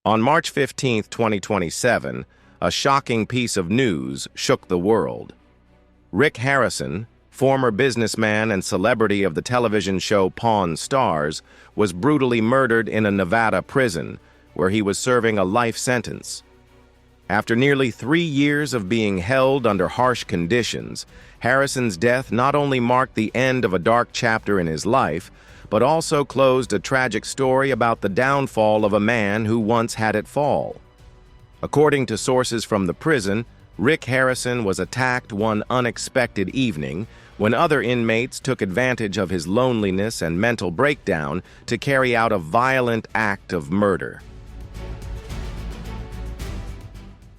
On March 15, 2027, a shocking piece of news shook the world. Rick Harrison, former businessman and celebrity of the television show Pawn Stars, was brutally murdered in a Nevada prison where he was serving a life sentence. After nearly 3 years of being held under harsh conditions, Harrison's death not only marked the end of a dark chapter in his life, but also closed a tragic story about the downfall of a man who once had it fall. According to sources from the prison, Rick Harrison was attacked one unexpected evening when other inmates took advantage of his loneliness and mental breakdown to carry out a violent act of murder.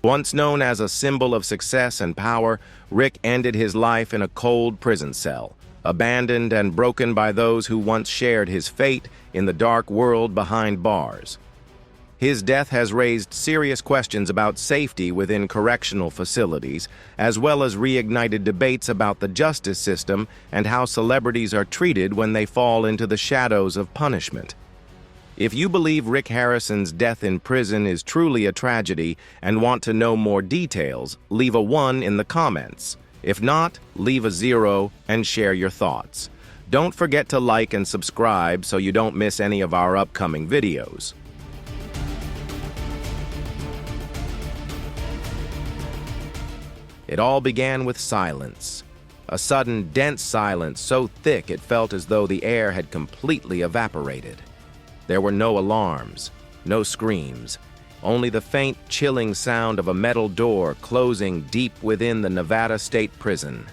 Once known as a symbol of success and power, Rick ended his life in a cold prison cell, abandoned and broken by those who once shared his fate in the dark world behind bars. His death has raised serious questions about safety within correctional facilities, as well as reignited debates about the justice system and how celebrities are treated when they fall into the shadows of punishment. If you believe Rick Harrison's death in prison is truly a tragedy and want to know more details, leave a 1 in the comments. If not, leave a 0 and share your thoughts. Don't forget to like and subscribe so you don't miss any of our upcoming videos. It all began with silence. A sudden, dense silence so thick it felt as though the air had completely evaporated. There were no alarms, no screams, only the faint, chilling sound of a metal door closing deep within the Nevada State Prison.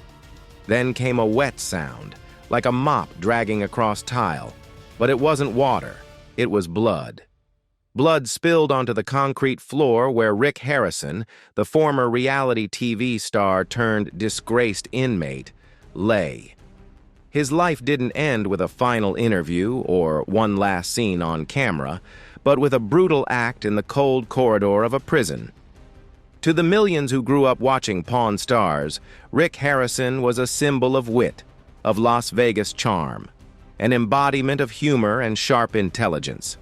Then came a wet sound, like a mop dragging across tile, but it wasn't water, it was blood. Blood spilled onto the concrete floor where Rick Harrison, the former reality TV star turned disgraced inmate, lay. His life didn't end with a final interview or one last scene on camera, but with a brutal act in the cold corridor of a prison. To the millions who grew up watching Pawn Stars, Rick Harrison was a symbol of wit, of Las Vegas charm, an embodiment of humor and sharp intelligence.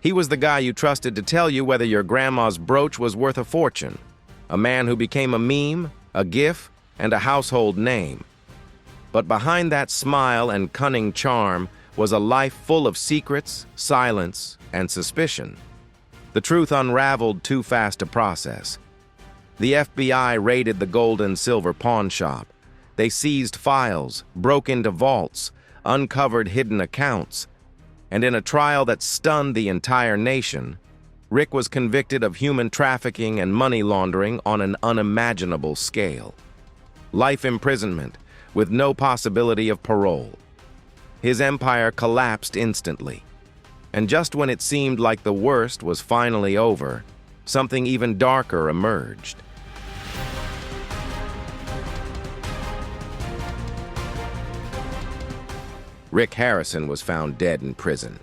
He was the guy you trusted to tell you whether your grandma's brooch was worth a fortune, a man who became a meme, a gif, and a household name. But behind that smile and cunning charm was a life full of secrets, silence, and suspicion. The truth unraveled too fast to process. The FBI raided the gold and silver pawn shop. They seized files, broke into vaults, uncovered hidden accounts, and in a trial that stunned the entire nation, Rick was convicted of human trafficking and money laundering on an unimaginable scale. Life imprisonment, with no possibility of parole. His empire collapsed instantly. And just when it seemed like the worst was finally over, something even darker emerged. Rick Harrison was found dead in prison.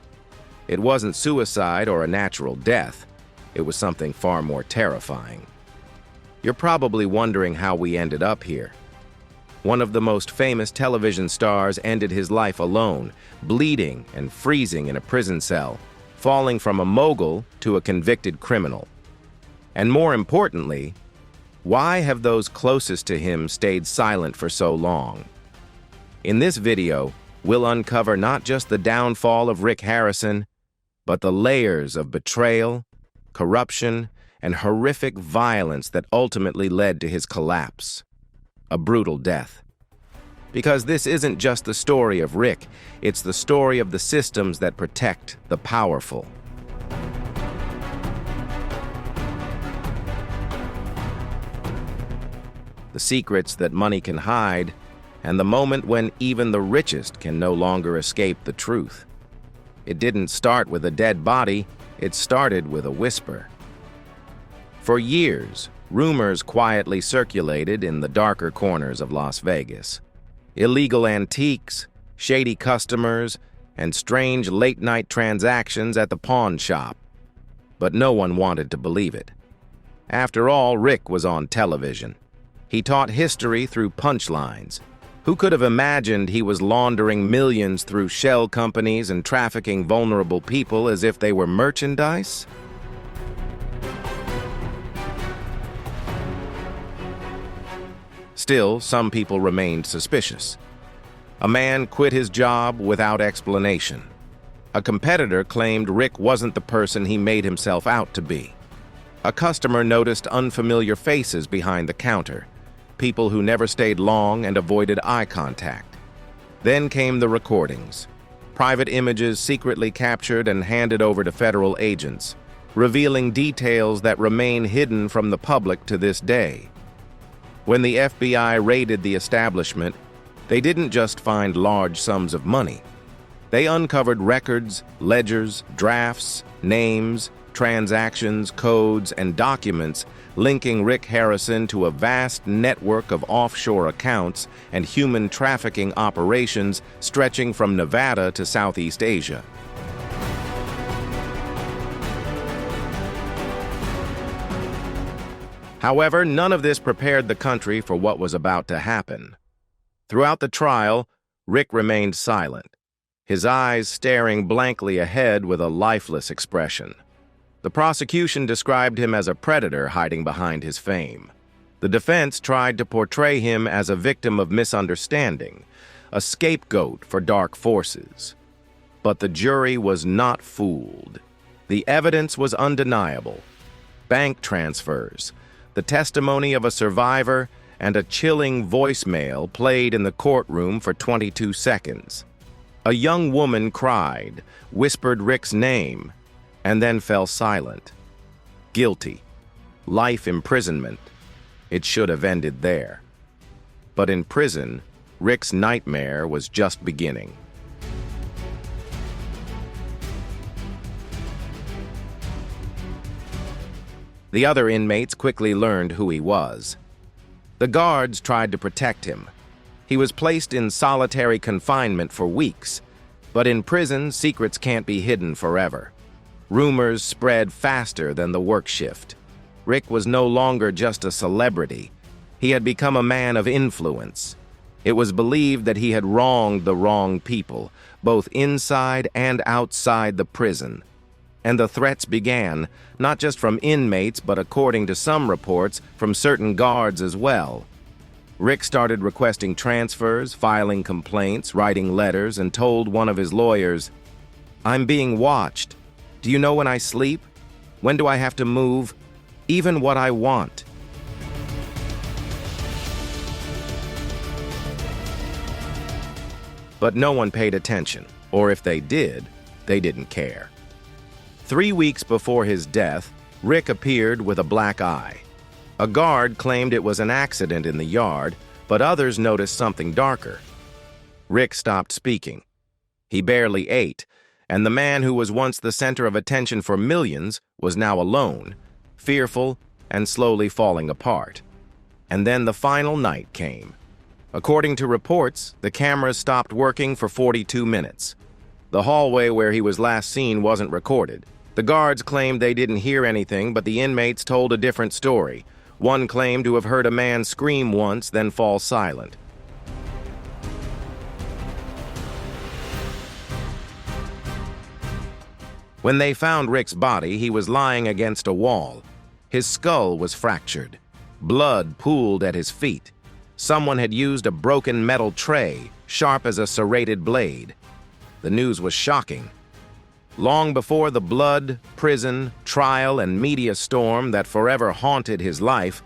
It wasn't suicide or a natural death. It was something far more terrifying. You're probably wondering how we ended up here. One of the most famous television stars ended his life alone, bleeding and freezing in a prison cell, falling from a mogul to a convicted criminal. And more importantly, why have those closest to him stayed silent for so long? In this video, we'll uncover not just the downfall of Rick Harrison, but the layers of betrayal, corruption, and horrific violence that ultimately led to his collapse. A brutal death. Because this isn't just the story of Rick, it's the story of the systems that protect the powerful. The secrets that money can hide, and the moment when even the richest can no longer escape the truth. It didn't start with a dead body, it started with a whisper. For years, rumors quietly circulated in the darker corners of Las Vegas. Illegal antiques, shady customers, and strange late-night transactions at the pawn shop. But no one wanted to believe it. After all, Rick was on television. He taught history through punchlines, Who could have imagined he was laundering millions through shell companies and trafficking vulnerable people as if they were merchandise? Still, some people remained suspicious. A man quit his job without explanation. A competitor claimed Rick wasn't the person he made himself out to be. A customer noticed unfamiliar faces behind the counter, people who never stayed long and avoided eye contact. Then came the recordings, private images secretly captured and handed over to federal agents, revealing details that remain hidden from the public to this day. When the FBI raided the establishment, they didn't just find large sums of money. They uncovered records, ledgers, drafts, names, transactions, codes, and documents linking Rick Harrison to a vast network of offshore accounts and human trafficking operations stretching from Nevada to Southeast Asia. However, none of this prepared the country for what was about to happen. Throughout the trial, Rick remained silent, his eyes staring blankly ahead with a lifeless expression. The prosecution described him as a predator hiding behind his fame. The defense tried to portray him as a victim of misunderstanding, a scapegoat for dark forces. But the jury was not fooled. The evidence was undeniable. Bank transfers, the testimony of a survivor, and a chilling voicemail played in the courtroom for 22 seconds. A young woman cried, whispered Rick's name, and then fell silent. Guilty. Life imprisonment. It should have ended there. But in prison, Rick's nightmare was just beginning. The other inmates quickly learned who he was. The guards tried to protect him. He was placed in solitary confinement for weeks, but in prison, secrets can't be hidden forever. Rumors spread faster than the work shift. Rick was no longer just a celebrity. He had become a man of influence. It was believed that he had wronged the wrong people, both inside and outside the prison. And the threats began, not just from inmates, but according to some reports, from certain guards as well. Rick started requesting transfers, filing complaints, writing letters, and told one of his lawyers, "I'm being watched. Do you know when I sleep? When do I have to move? Even what I want." But no one paid attention, or if they did, they didn't care. 3 weeks before his death, Rick appeared with a black eye. A guard claimed it was an accident in the yard, but others noticed something darker. Rick stopped speaking. He barely ate, and the man who was once the center of attention for millions was now alone, fearful and slowly falling apart. And then the final night came. According to reports, the cameras stopped working for 42 minutes. The hallway where he was last seen wasn't recorded. The guards claimed they didn't hear anything, but the inmates told a different story. One claimed to have heard a man scream once, then fall silent. When they found Rick's body, he was lying against a wall. His skull was fractured. Blood pooled at his feet. Someone had used a broken metal tray, sharp as a serrated blade. The news was shocking. Long before the blood, prison, trial, and media storm that forever haunted his life,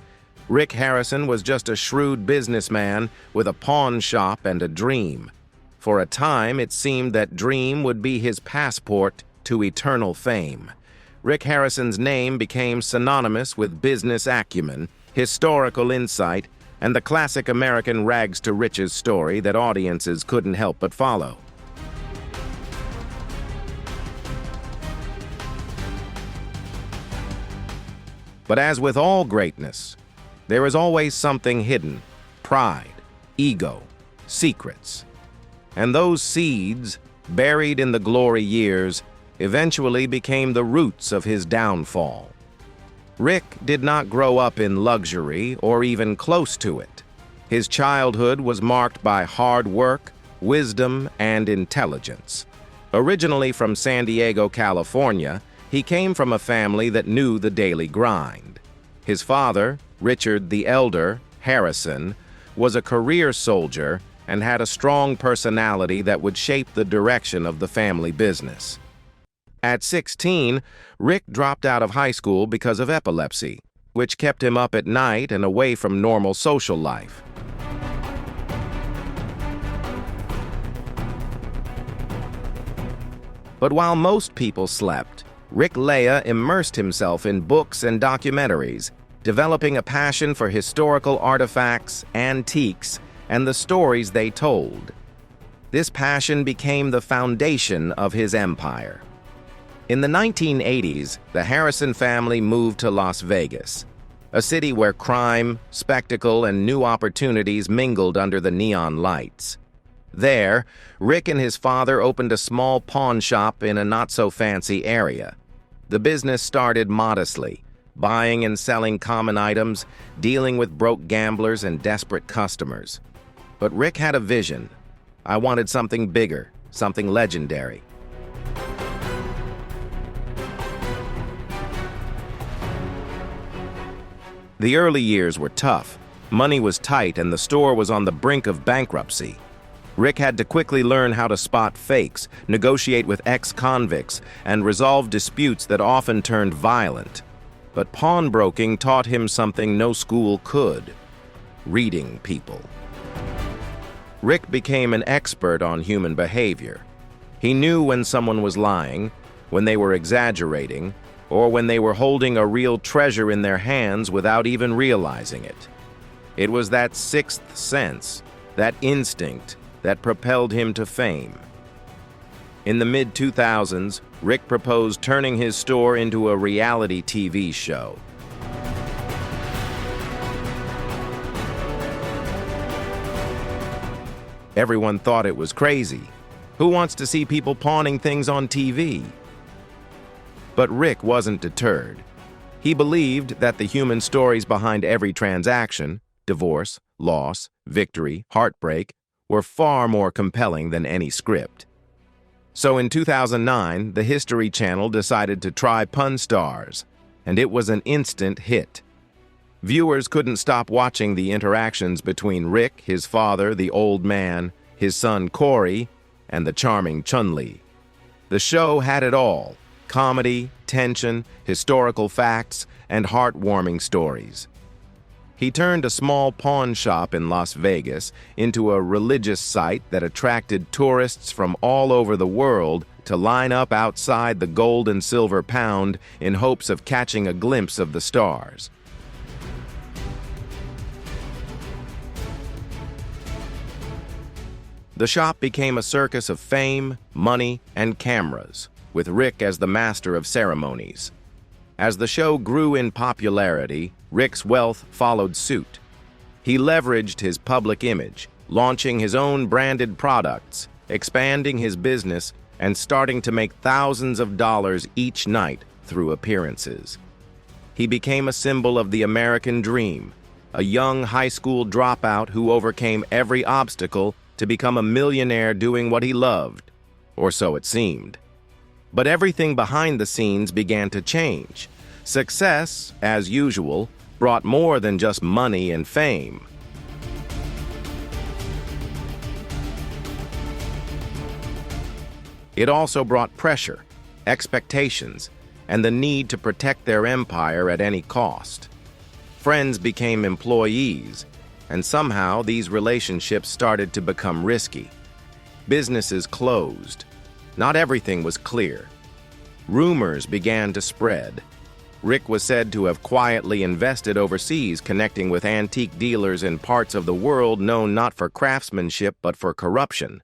Rick Harrison was just a shrewd businessman with a pawn shop and a dream. For a time, it seemed that dream would be his passport to eternal fame. Rick Harrison's name became synonymous with business acumen, historical insight, and the classic American rags-to-riches story that audiences couldn't help but follow. But as with all greatness, there is always something hidden: pride, ego, secrets. And those seeds, buried in the glory years, eventually became the roots of his downfall. Rick did not grow up in luxury or even close to it. His childhood was marked by hard work, wisdom, and intelligence. Originally from San Diego, California, he came from a family that knew the daily grind. His father, Richard the Elder Harrison, was a career soldier and had a strong personality that would shape the direction of the family business. At 16, Rick dropped out of high school because of epilepsy, which kept him up at night and away from normal social life. But while most people slept, Rick Leah immersed himself in books and documentaries, developing a passion for historical artifacts, antiques, and the stories they told. This passion became the foundation of his empire. In the 1980s, the Harrison family moved to Las Vegas, a city where crime, spectacle, and new opportunities mingled under the neon lights. There, Rick and his father opened a small pawn shop in a not-so-fancy area. The business started modestly, buying and selling common items, dealing with broke gamblers and desperate customers. But Rick had a vision. I wanted something bigger, something legendary. The early years were tough. Money was tight and the store was on the brink of bankruptcy. Rick had to quickly learn how to spot fakes, negotiate with ex-convicts, and resolve disputes that often turned violent. But pawnbroking taught him something no school could: reading people. Rick became an expert on human behavior. He knew when someone was lying, when they were exaggerating, or when they were holding a real treasure in their hands without even realizing it. It was that sixth sense, that instinct, that propelled him to fame. In the mid-2000s, Rick proposed turning his store into a reality TV show. Everyone thought it was crazy. Who wants to see people pawning things on TV? But Rick wasn't deterred. He believed that the human stories behind every transaction, divorce, loss, victory, heartbreak, were far more compelling than any script. So in 2009, the History Channel decided to try Pawn Stars, and it was an instant hit. Viewers couldn't stop watching the interactions between Rick, his father, the old man, his son Corey, and the charming Chun-Li. The show had it all: comedy, tension, historical facts, and heartwarming stories. He turned a small pawn shop in Las Vegas into a religious site that attracted tourists from all over the world to line up outside the gold and silver pound in hopes of catching a glimpse of the stars. The shop became a circus of fame, money, and cameras, with Rick as the master of ceremonies. As the show grew in popularity, Rick's wealth followed suit. He leveraged his public image, launching his own branded products, expanding his business, and starting to make thousands of dollars each night through appearances. He became a symbol of the American dream, a young high school dropout who overcame every obstacle to become a millionaire doing what he loved, or so it seemed. But everything behind the scenes began to change. Success, as usual, brought more than just money and fame. It also brought pressure, expectations, and the need to protect their empire at any cost. Friends became employees, and somehow these relationships started to become risky. Businesses closed. Not everything was clear. Rumors began to spread. Rick was said to have quietly invested overseas, connecting with antique dealers in parts of the world known not for craftsmanship but for corruption.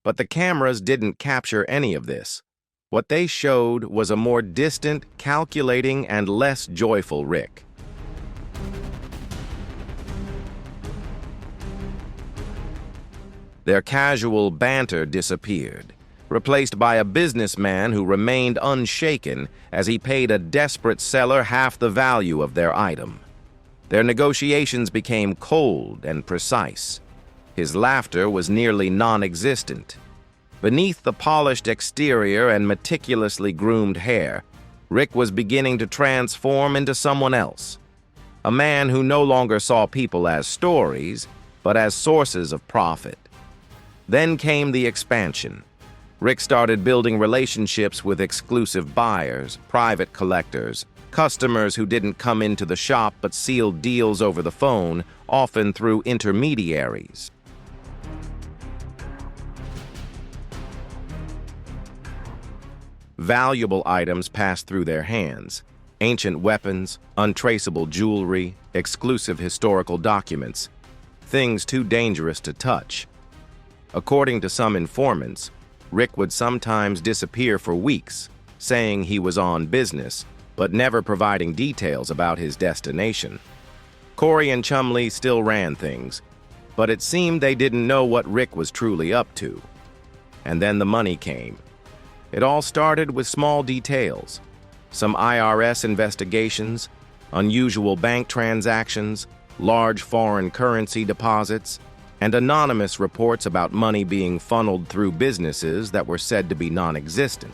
But the cameras didn't capture any of this. What they showed was a more distant, calculating, and less joyful Rick. Their casual banter disappeared, replaced by a businessman who remained unshaken as he paid a desperate seller half the value of their item. Their negotiations became cold and precise. His laughter was nearly non-existent. Beneath the polished exterior and meticulously groomed hair, Rick was beginning to transform into someone else. A man who no longer saw people as stories, but as sources of profit. Then came the expansion. Rick started building relationships with exclusive buyers, private collectors, customers who didn't come into the shop but sealed deals over the phone, often through intermediaries. Valuable items passed through their hands. Ancient weapons, untraceable jewelry, exclusive historical documents. Things too dangerous to touch. According to some informants, Rick would sometimes disappear for weeks, saying he was on business, but never providing details about his destination. Corey and Chumley still ran things, but it seemed they didn't know what Rick was truly up to. And then the money came. It all started with small details. Some IRS investigations, unusual bank transactions, large foreign currency deposits, and anonymous reports about money being funneled through businesses that were said to be non-existent.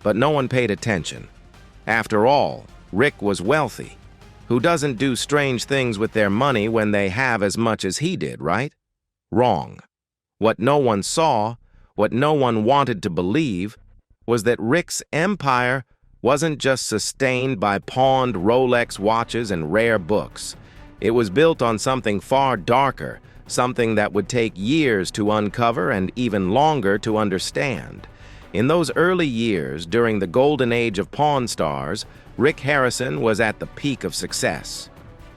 But no one paid attention. After all, Rick was wealthy. Who doesn't do strange things with their money when they have as much as he did, right? Wrong. What no one saw, what no one wanted to believe, was that Rick's empire wasn't just sustained by pawned Rolex watches and rare books. It was built on something far darker, something that would take years to uncover and even longer to understand. In those early years, during the golden age of Pawn Stars, Rick Harrison was at the peak of success.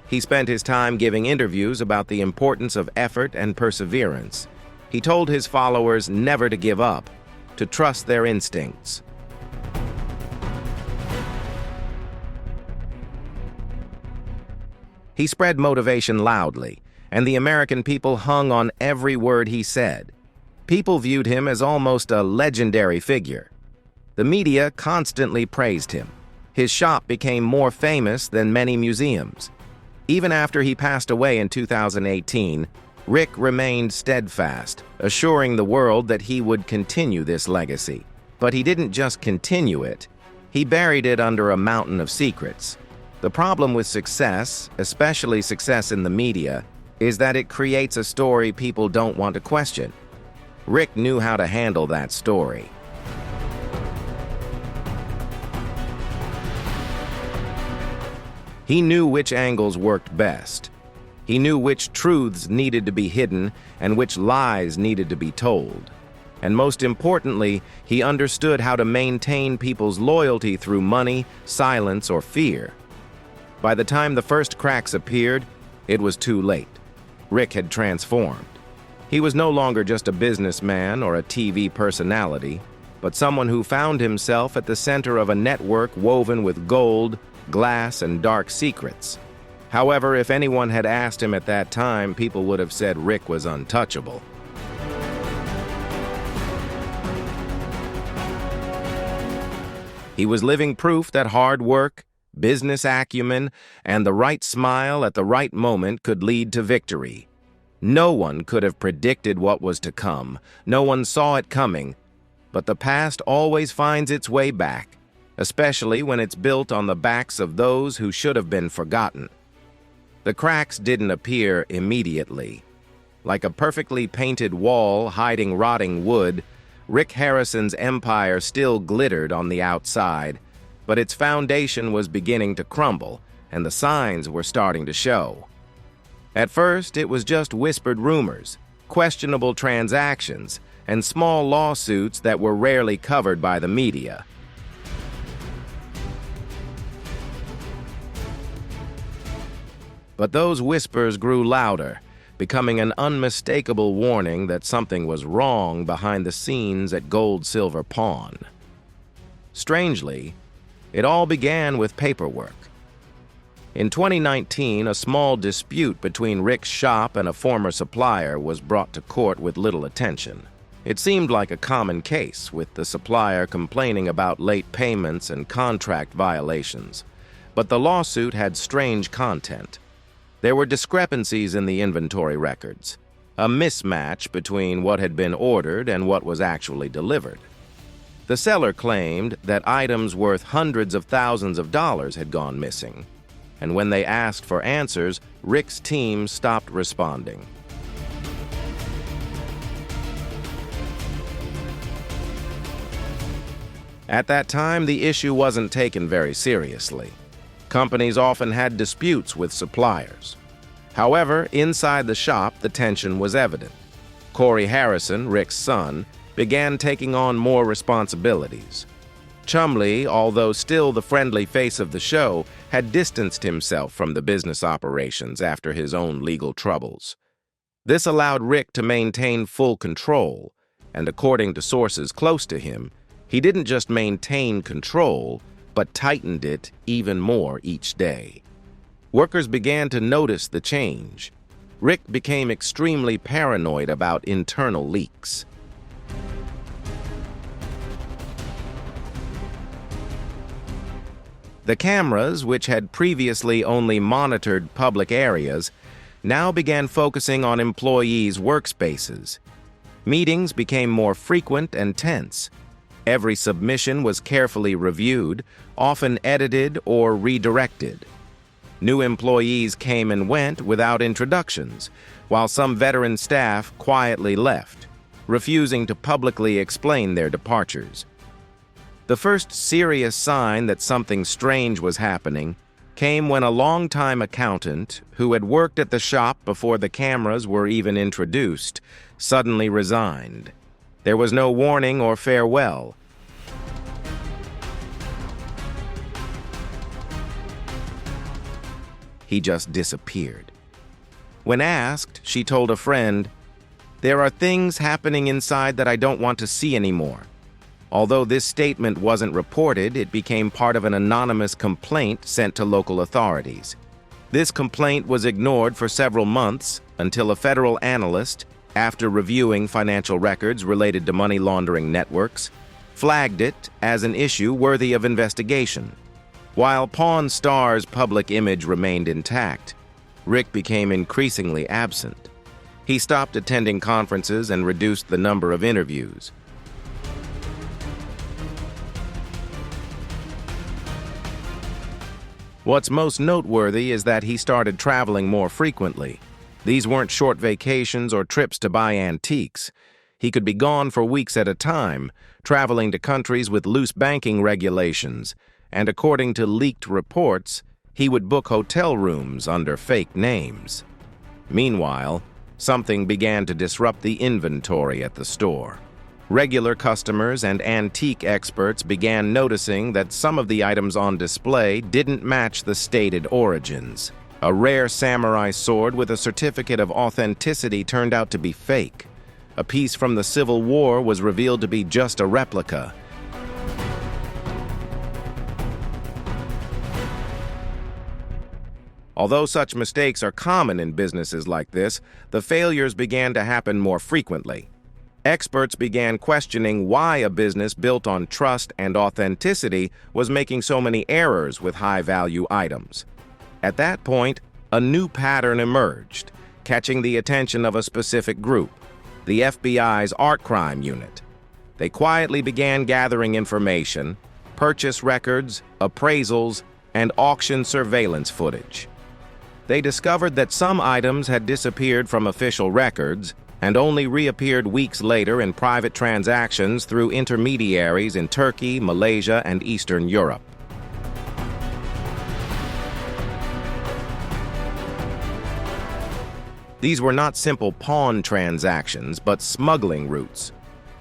He spent his time giving interviews about the importance of effort and perseverance. He told his followers never to give up, to trust their instincts. He spread motivation loudly, and the American people hung on every word he said. People viewed him as almost a legendary figure. The media constantly praised him. His shop became more famous than many museums. Even after he passed away in 2018, Rick remained steadfast, assuring the world that he would continue this legacy. But he didn't just continue it, he buried it under a mountain of secrets. The problem with success, especially success in the media, is that it creates a story people don't want to question. Rick knew how to handle that story. He knew which angles worked best. He knew which truths needed to be hidden and which lies needed to be told. And most importantly, he understood how to maintain people's loyalty through money, silence, or fear. By the time the first cracks appeared, it was too late. Rick had transformed. He was no longer just a businessman or a TV personality, but someone who found himself at the center of a network woven with gold, glass, and dark secrets. However, if anyone had asked him at that time, people would have said Rick was untouchable. He was living proof that hard work, business acumen, and the right smile at the right moment could lead to victory. No one could have predicted what was to come. No one saw it coming. But the past always finds its way back, especially when it's built on the backs of those who should have been forgotten. The cracks didn't appear immediately. Like a perfectly painted wall hiding rotting wood, Rick Harrison's empire still glittered on the outside, but its foundation was beginning to crumble, and the signs were starting to show. At first, it was just whispered rumors, questionable transactions, and small lawsuits that were rarely covered by the media. But those whispers grew louder, becoming an unmistakable warning that something was wrong behind the scenes at Gold Silver Pawn. Strangely, it all began with paperwork. In 2019, a small dispute between Rick's shop and a former supplier was brought to court with little attention. It seemed like a common case, with the supplier complaining about late payments and contract violations. But the lawsuit had strange content. There were discrepancies in the inventory records, a mismatch between what had been ordered and what was actually delivered. The seller claimed that items worth hundreds of thousands of dollars had gone missing, and when they asked for answers, Rick's team stopped responding. At that time, the issue wasn't taken very seriously. Companies often had disputes with suppliers. However, inside the shop, the tension was evident. Corey Harrison, Rick's son, began taking on more responsibilities. Chumley, although still the friendly face of the show, had distanced himself from the business operations after his own legal troubles. This allowed Rick to maintain full control, and according to sources close to him, he didn't just maintain control, but tightened it even more each day. Workers began to notice the change. Rick became extremely paranoid about internal leaks. The cameras, which had previously only monitored public areas, now began focusing on employees' workspaces. Meetings became more frequent and tense. Every submission was carefully reviewed, often edited or redirected. New employees came and went without introductions, while some veteran staff quietly left, refusing to publicly explain their departures. The first serious sign that something strange was happening came when a longtime accountant, who had worked at the shop before the cameras were even introduced, suddenly resigned. There was no warning or farewell. He just disappeared. When asked, she told a friend, "There are things happening inside that I don't want to see anymore." Although this statement wasn't reported, it became part of an anonymous complaint sent to local authorities. This complaint was ignored for several months until a federal analyst, after reviewing financial records related to money laundering networks, flagged it as an issue worthy of investigation. While Pawn Star's public image remained intact, Rick became increasingly absent. He stopped attending conferences and reduced the number of interviews. What's most noteworthy is that he started traveling more frequently. These weren't short vacations or trips to buy antiques. He could be gone for weeks at a time, traveling to countries with loose banking regulations, and according to leaked reports, he would book hotel rooms under fake names. Meanwhile, something began to disrupt the inventory at the store. Regular customers and antique experts began noticing that some of the items on display didn't match the stated origins. A rare samurai sword with a certificate of authenticity turned out to be fake. A piece from the Civil War was revealed to be just a replica. Although such mistakes are common in businesses like this, the failures began to happen more frequently. Experts began questioning why a business built on trust and authenticity was making so many errors with high-value items. At that point, a new pattern emerged, catching the attention of a specific group, the FBI's Art Crime Unit. They quietly began gathering information, purchase records, appraisals, and auction surveillance footage. They discovered that some items had disappeared from official records and only reappeared weeks later in private transactions through intermediaries in Turkey, Malaysia, and Eastern Europe. These were not simple pawn transactions, but smuggling routes,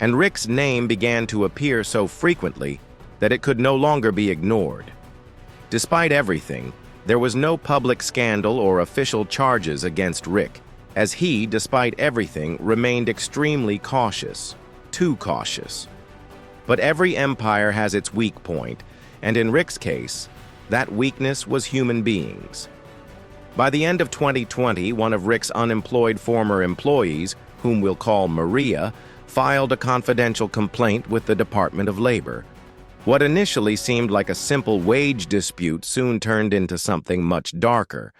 and Rick's name began to appear so frequently that it could no longer be ignored. Despite everything, there was no public scandal or official charges against Rick, as he, despite everything, remained extremely cautious, too cautious. But every empire has its weak point, and in Rick's case, that weakness was human beings. By the end of 2020, one of Rick's unemployed former employees, whom we'll call Maria, filed a confidential complaint with the Department of Labor. What initially seemed like a simple wage dispute soon turned into something much darker.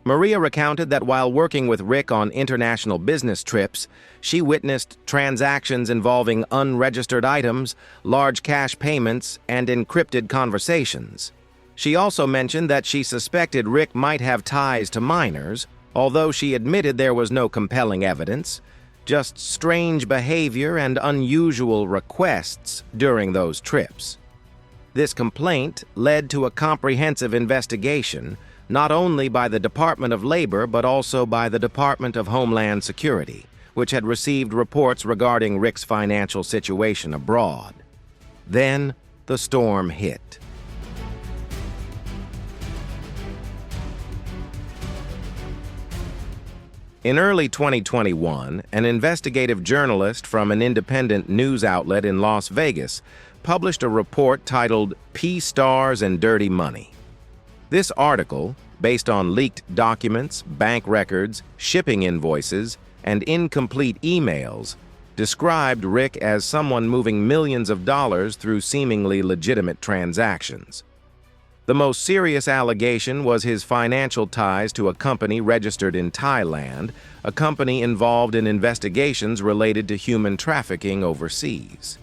Maria recounted that while working with Rick on international business trips, she witnessed transactions involving unregistered items, large cash payments, and encrypted conversations. She also mentioned that she suspected Rick might have ties to minors, although she admitted there was no compelling evidence, just strange behavior and unusual requests during those trips. This complaint led to a comprehensive investigation, not only by the Department of Labor but also by the Department of Homeland Security, which had received reports regarding Rick's financial situation abroad. Then the storm hit. In early 2021, an investigative journalist from an independent news outlet in Las Vegas published a report titled "P-Stars and Dirty Money." This article, based on leaked documents, bank records, shipping invoices, and incomplete emails, described Rick as someone moving millions of dollars through seemingly legitimate transactions. The most serious allegation was his financial ties to a company registered in Thailand, a company involved in investigations related to human trafficking overseas.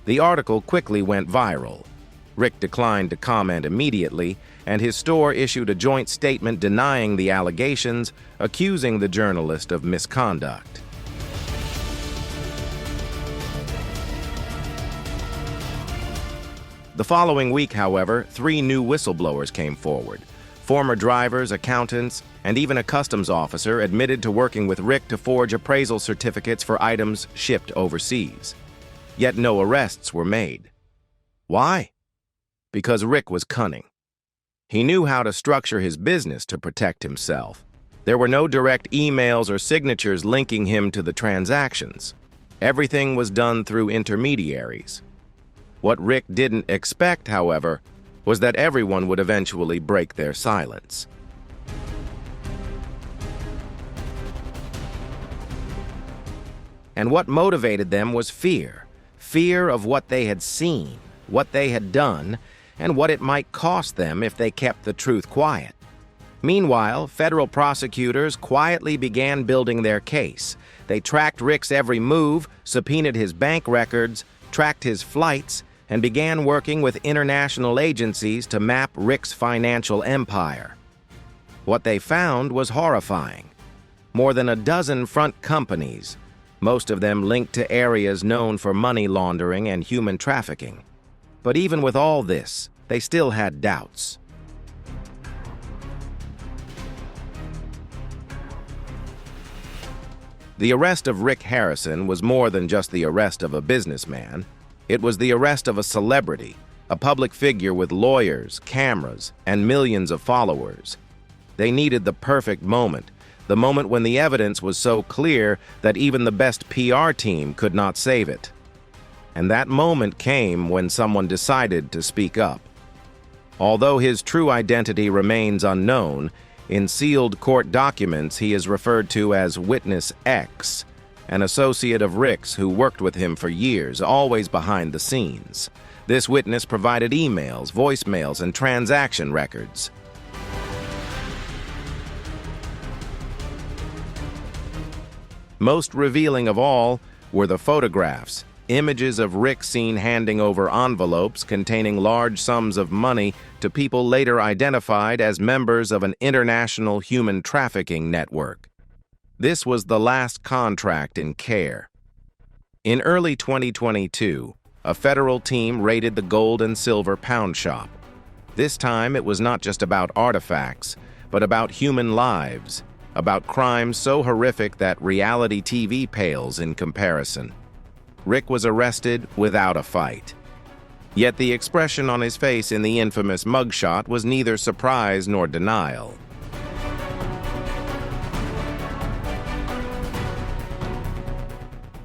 The article quickly went viral. Rick declined to comment immediately, and his store issued a joint statement denying the allegations, accusing the journalist of misconduct. The following week, however, 3 new whistleblowers came forward. Former drivers, accountants, and even a customs officer admitted to working with Rick to forge appraisal certificates for items shipped overseas. Yet no arrests were made. Why? Because Rick was cunning. He knew how to structure his business to protect himself. There were no direct emails or signatures linking him to the transactions. Everything was done through intermediaries. What Rick didn't expect, however, was that everyone would eventually break their silence. And what motivated them was fear. Fear of what they had seen, what they had done, and what it might cost them if they kept the truth quiet. Meanwhile, federal prosecutors quietly began building their case. They tracked Rick's every move, subpoenaed his bank records, tracked his flights, and began working with international agencies to map Rick's financial empire. What they found was horrifying. More than a dozen front companies, most of them linked to areas known for money laundering and human trafficking. But even with all this, they still had doubts. The arrest of Rick Harrison was more than just the arrest of a businessman. It was the arrest of a celebrity, a public figure with lawyers, cameras, and millions of followers. They needed the perfect moment, the moment when the evidence was so clear that even the best PR team could not save it. And that moment came when someone decided to speak up. Although his true identity remains unknown, in sealed court documents he is referred to as Witness X, an associate of Rick's who worked with him for years, always behind the scenes. This witness provided emails, voicemails, and transaction records. Most revealing of all were the photographs, images of Rick seen handing over envelopes containing large sums of money to people later identified as members of an international human trafficking network. This was the last contract in care. In early 2022, a federal team raided the gold and silver pawn shop. This time it was not just about artifacts, but about human lives, about crimes so horrific that reality TV pales in comparison. Rick was arrested without a fight. Yet the expression on his face in the infamous mugshot was neither surprise nor denial.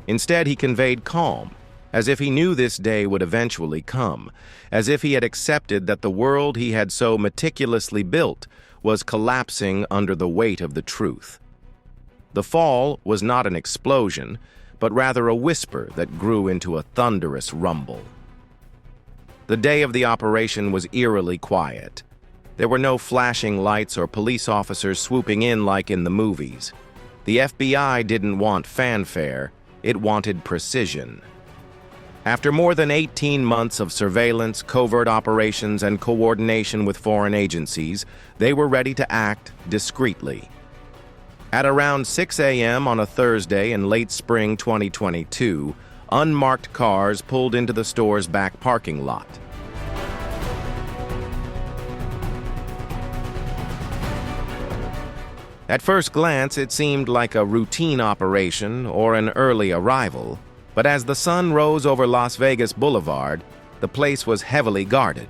Instead, he conveyed calm, as if he knew this day would eventually come, as if he had accepted that the world he had so meticulously built was collapsing under the weight of the truth. The fall was not an explosion, but rather a whisper that grew into a thunderous rumble. The day of the operation was eerily quiet. There were no flashing lights or police officers swooping in like in the movies. The FBI didn't want fanfare, it wanted precision. After more than 18 months of surveillance, covert operations, and coordination with foreign agencies, they were ready to act discreetly. At around 6 a.m. on a Thursday in late spring 2022, unmarked cars pulled into the store's back parking lot. At first glance, it seemed like a routine operation or an early arrival, but as the sun rose over Las Vegas Boulevard, the place was heavily guarded.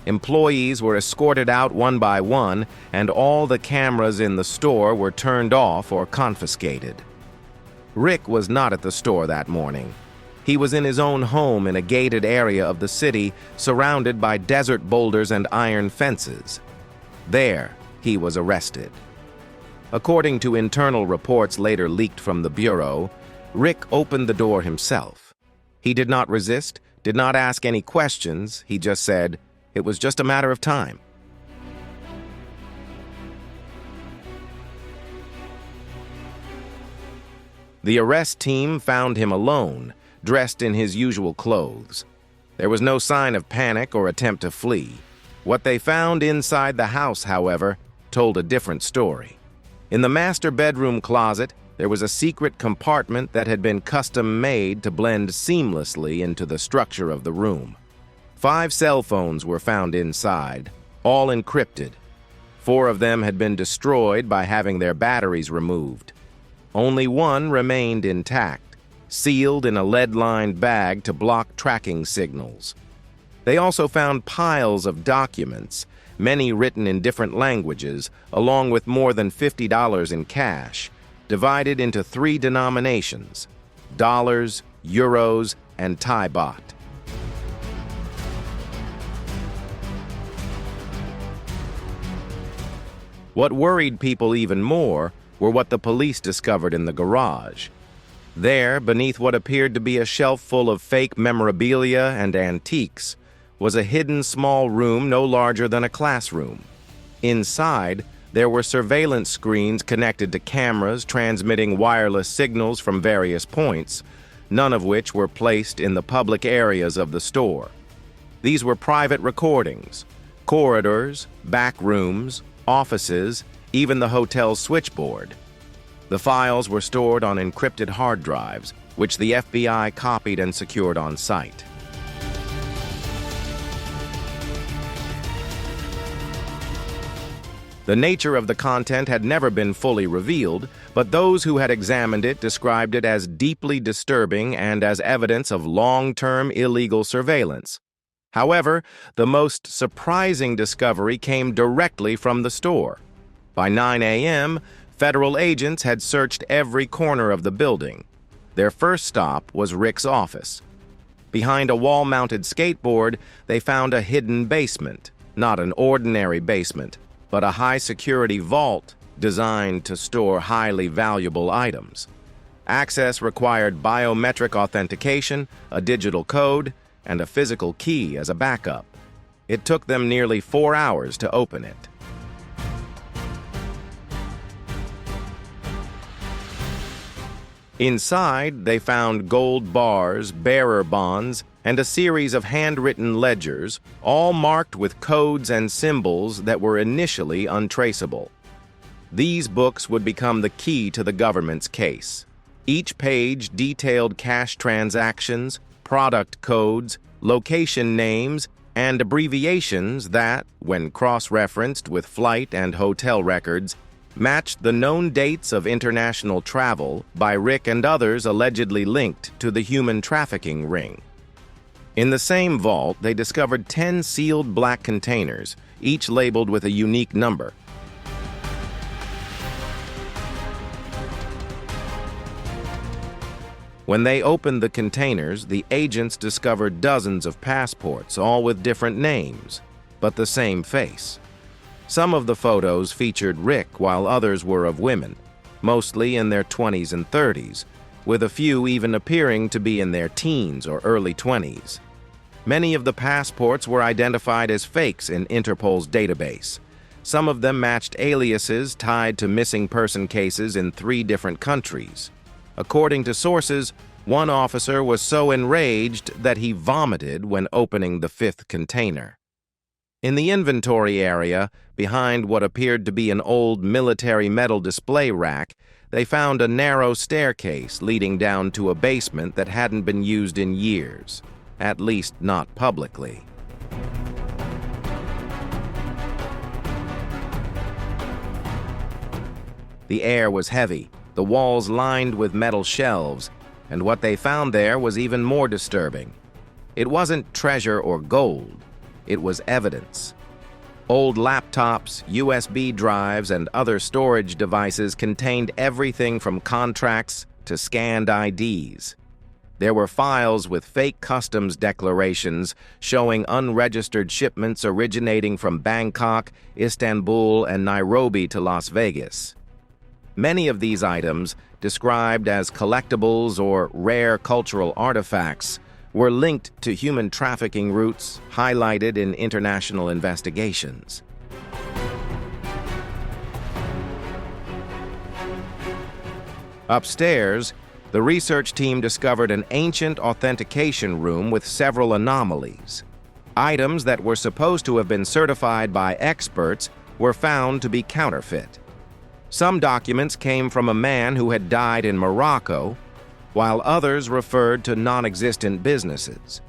Employees were escorted out one by one, and all the cameras in the store were turned off or confiscated. Rick was not at the store that morning. He was in his own home in a gated area of the city, surrounded by desert boulders and iron fences. There, he was arrested. According to internal reports later leaked from the Bureau, Rick opened the door himself. He did not resist, did not ask any questions, he just said, it was just a matter of time. The arrest team found him alone, dressed in his usual clothes. There was no sign of panic or attempt to flee. What they found inside the house, however, told a different story. In the master bedroom closet, there was a secret compartment that had been custom-made to blend seamlessly into the structure of the room. 5 cell phones were found inside, all encrypted. 4 of them had been destroyed by having their batteries removed. Only one remained intact, sealed in a lead-lined bag to block tracking signals. They also found piles of documents, many written in different languages, along with more than $50 in cash, divided into 3 denominations: dollars, euros, and Thai baht. What worried people even more were what the police discovered in the garage. There, beneath what appeared to be a shelf full of fake memorabilia and antiques, was a hidden small room no larger than a classroom. Inside, there were surveillance screens connected to cameras transmitting wireless signals from various points, none of which were placed in the public areas of the store. These were private recordings, corridors, back rooms, offices, even the hotel's switchboard. The files were stored on encrypted hard drives, which the FBI copied and secured on site. The nature of the content had never been fully revealed, but those who had examined it described it as deeply disturbing and as evidence of long-term illegal surveillance. However, the most surprising discovery came directly from the store. By 9 a.m., federal agents had searched every corner of the building. Their first stop was Rick's office. Behind a wall-mounted skateboard, they found a hidden basement, not an ordinary basement, but a high-security vault designed to store highly valuable items. Access required biometric authentication, a digital code, and a physical key as a backup. It took them nearly 4 hours to open it. Inside, they found gold bars, bearer bonds, and a series of handwritten ledgers, all marked with codes and symbols that were initially untraceable. These books would become the key to the government's case. Each page detailed cash transactions, product codes, location names, and abbreviations that, when cross-referenced with flight and hotel records, matched the known dates of international travel by Rick and others allegedly linked to the human trafficking ring. In the same vault, they discovered 10 sealed black containers, each labeled with a unique number. When they opened the containers, the agents discovered dozens of passports, all with different names, but the same face. Some of the photos featured Rick while others were of women, mostly in their 20s and 30s, with a few even appearing to be in their teens or early 20s. Many of the passports were identified as fakes in Interpol's database. Some of them matched aliases tied to missing person cases in 3 different countries. According to sources, one officer was so enraged that he vomited when opening the 5th container. In the inventory area, behind what appeared to be an old military metal display rack, they found a narrow staircase leading down to a basement that hadn't been used in years, at least not publicly. The air was heavy, the walls lined with metal shelves, and what they found there was even more disturbing. It wasn't treasure or gold, it was evidence. Old laptops, USB drives, and other storage devices contained everything from contracts to scanned IDs. There were files with fake customs declarations showing unregistered shipments originating from Bangkok, Istanbul, and Nairobi to Las Vegas. Many of these items, described as collectibles or rare cultural artifacts, were linked to human trafficking routes highlighted in international investigations. Upstairs, the research team discovered an ancient authentication room with several anomalies. Items that were supposed to have been certified by experts were found to be counterfeit. Some documents came from a man who had died in Morocco, while others referred to non-existent businesses.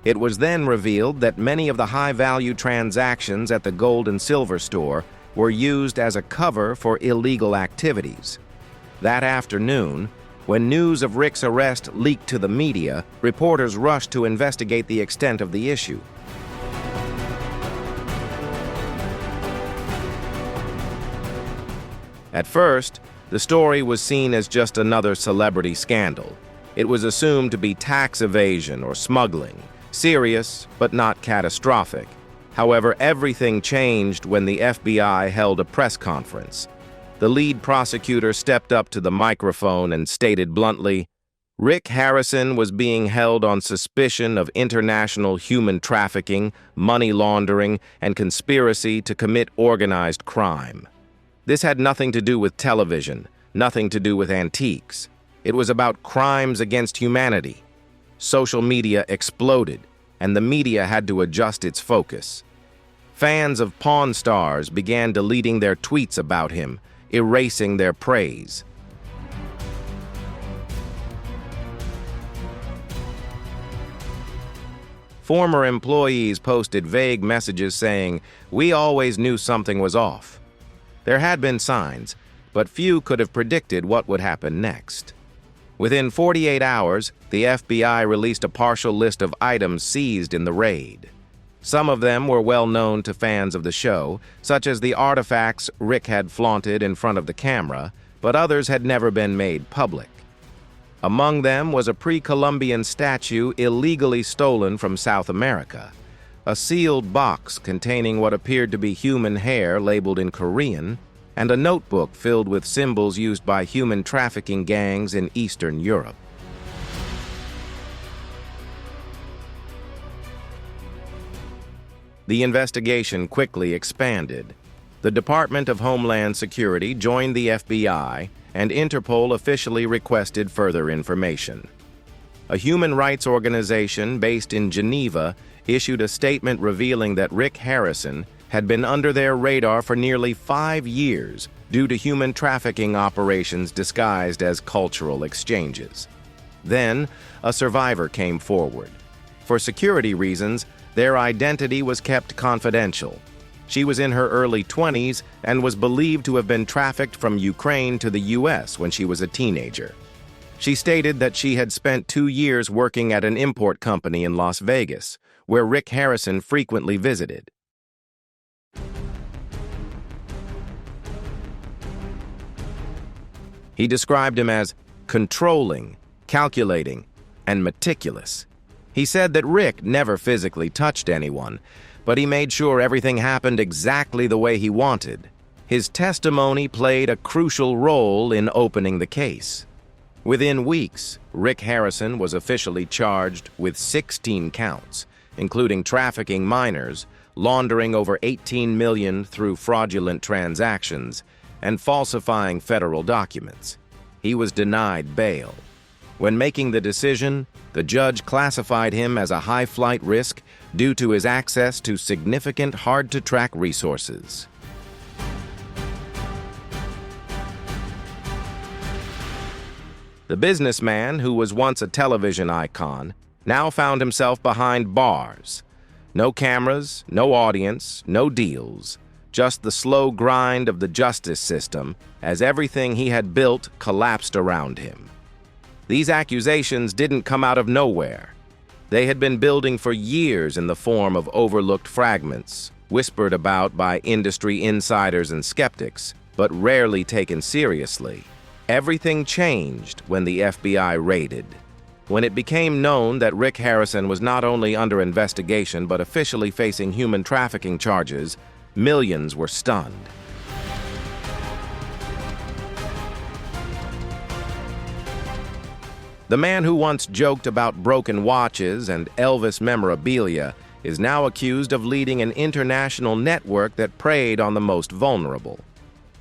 It was then revealed that many of the high-value transactions at the gold and silver store were used as a cover for illegal activities. That afternoon, when news of Rick's arrest leaked to the media, reporters rushed to investigate the extent of the issue. At first, the story was seen as just another celebrity scandal. It was assumed to be tax evasion or smuggling, serious but not catastrophic. However, everything changed when the FBI held a press conference. The lead prosecutor stepped up to the microphone and stated bluntly, "Rick Harrison was being held on suspicion of international human trafficking, money laundering, and conspiracy to commit organized crime. This had nothing to do with television, nothing to do with antiques. It was about crimes against humanity." Social media exploded, and the media had to adjust its focus. Fans of Pawn Stars began deleting their tweets about him, erasing their praise. Former employees posted vague messages saying, "We always knew something was off." There had been signs, but few could have predicted what would happen next. Within 48 hours, the FBI released a partial list of items seized in the raid. Some of them were well known to fans of the show, such as the artifacts Rick had flaunted in front of the camera, but others had never been made public. Among them was a pre-Columbian statue illegally stolen from South America, a sealed box containing what appeared to be human hair labeled in Korean, and a notebook filled with symbols used by human trafficking gangs in Eastern Europe. The investigation quickly expanded. The Department of Homeland Security joined the FBI, and Interpol officially requested further information. A human rights organization based in Geneva issued a statement revealing that Rick Harrison had been under their radar for nearly 5 years due to human trafficking operations disguised as cultural exchanges. Then, a survivor came forward. For security reasons, their identity was kept confidential. She was in her early 20s and was believed to have been trafficked from Ukraine to the U.S. when she was a teenager. She stated that she had spent 2 years working at an import company in Las Vegas, where Rick Harrison frequently visited. He described him as controlling, calculating, and meticulous. He said that Rick never physically touched anyone, but he made sure everything happened exactly the way he wanted. His testimony played a crucial role in opening the case. Within weeks, Rick Harrison was officially charged with 16 counts, including trafficking minors, laundering over $18 million through fraudulent transactions, and falsifying federal documents. He was denied bail. When making the decision, the judge classified him as a high-flight risk due to his access to significant hard-to-track resources. The businessman, who was once a television icon, now found himself behind bars. No cameras, no audience, no deals, just the slow grind of the justice system as everything he had built collapsed around him. These accusations didn't come out of nowhere. They had been building for years in the form of overlooked fragments, whispered about by industry insiders and skeptics, but rarely taken seriously. Everything changed when the FBI raided. When it became known that Rick Harrison was not only under investigation but officially facing human trafficking charges, millions were stunned. The man who once joked about broken watches and Elvis memorabilia is now accused of leading an international network that preyed on the most vulnerable.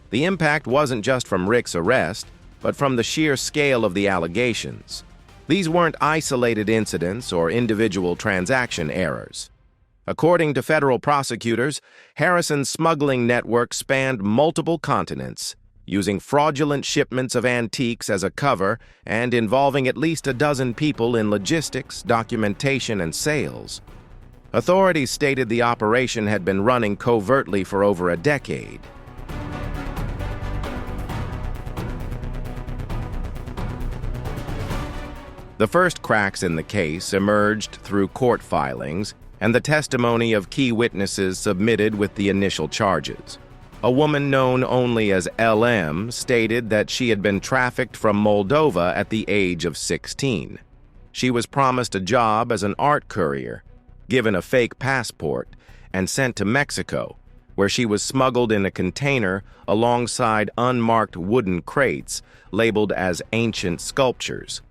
The impact wasn't just from Rick's arrest, but from the sheer scale of the allegations. These weren't isolated incidents or individual transaction errors. According to federal prosecutors, Harrison's smuggling network spanned multiple continents, using fraudulent shipments of antiques as a cover and involving at least a dozen people in logistics, documentation, and sales. Authorities stated the operation had been running covertly for over a decade. The first cracks in the case emerged through court filings and the testimony of key witnesses submitted with the initial charges. A woman known only as LM stated that she had been trafficked from Moldova at the age of 16. She was promised a job as an art courier, given a fake passport, and sent to Mexico, where she was smuggled in a container alongside unmarked wooden crates labeled as ancient sculptures.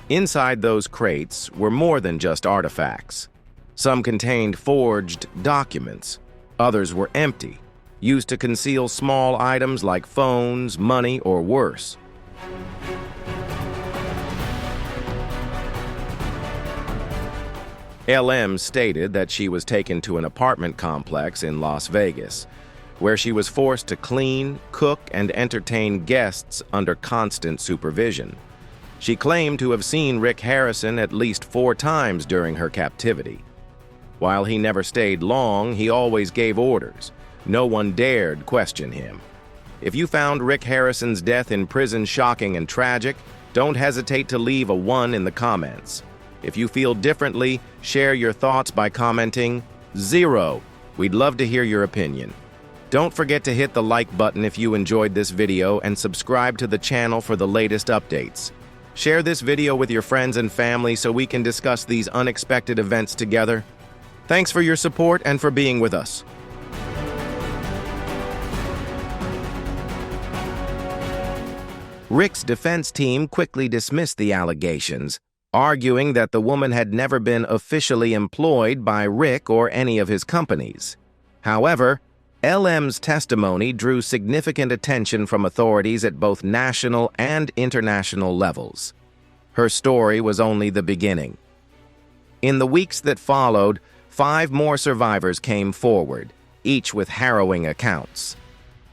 Inside those crates were more than just artifacts. Some contained forged documents. Others were empty, used to conceal small items like phones, money, or worse. LM stated that she was taken to an apartment complex in Las Vegas, where she was forced to clean, cook, and entertain guests under constant supervision. She claimed to have seen Rick Harrison at least 4 times during her captivity. While he never stayed long, he always gave orders. No one dared question him. If you found Rick Harrison's death in prison shocking and tragic, don't hesitate to leave a 1 in the comments. If you feel differently, share your thoughts by commenting 0. We'd love to hear your opinion. Don't forget to hit the like button if you enjoyed this video and subscribe to the channel for the latest updates. Share this video with your friends and family so we can discuss these unexpected events together. Thanks for your support and for being with us. Rick's defense team quickly dismissed the allegations, arguing that the woman had never been officially employed by Rick or any of his companies. However, LM's testimony drew significant attention from authorities at both national and international levels. Her story was only the beginning. In the weeks that followed, 5 more survivors came forward, each with harrowing accounts.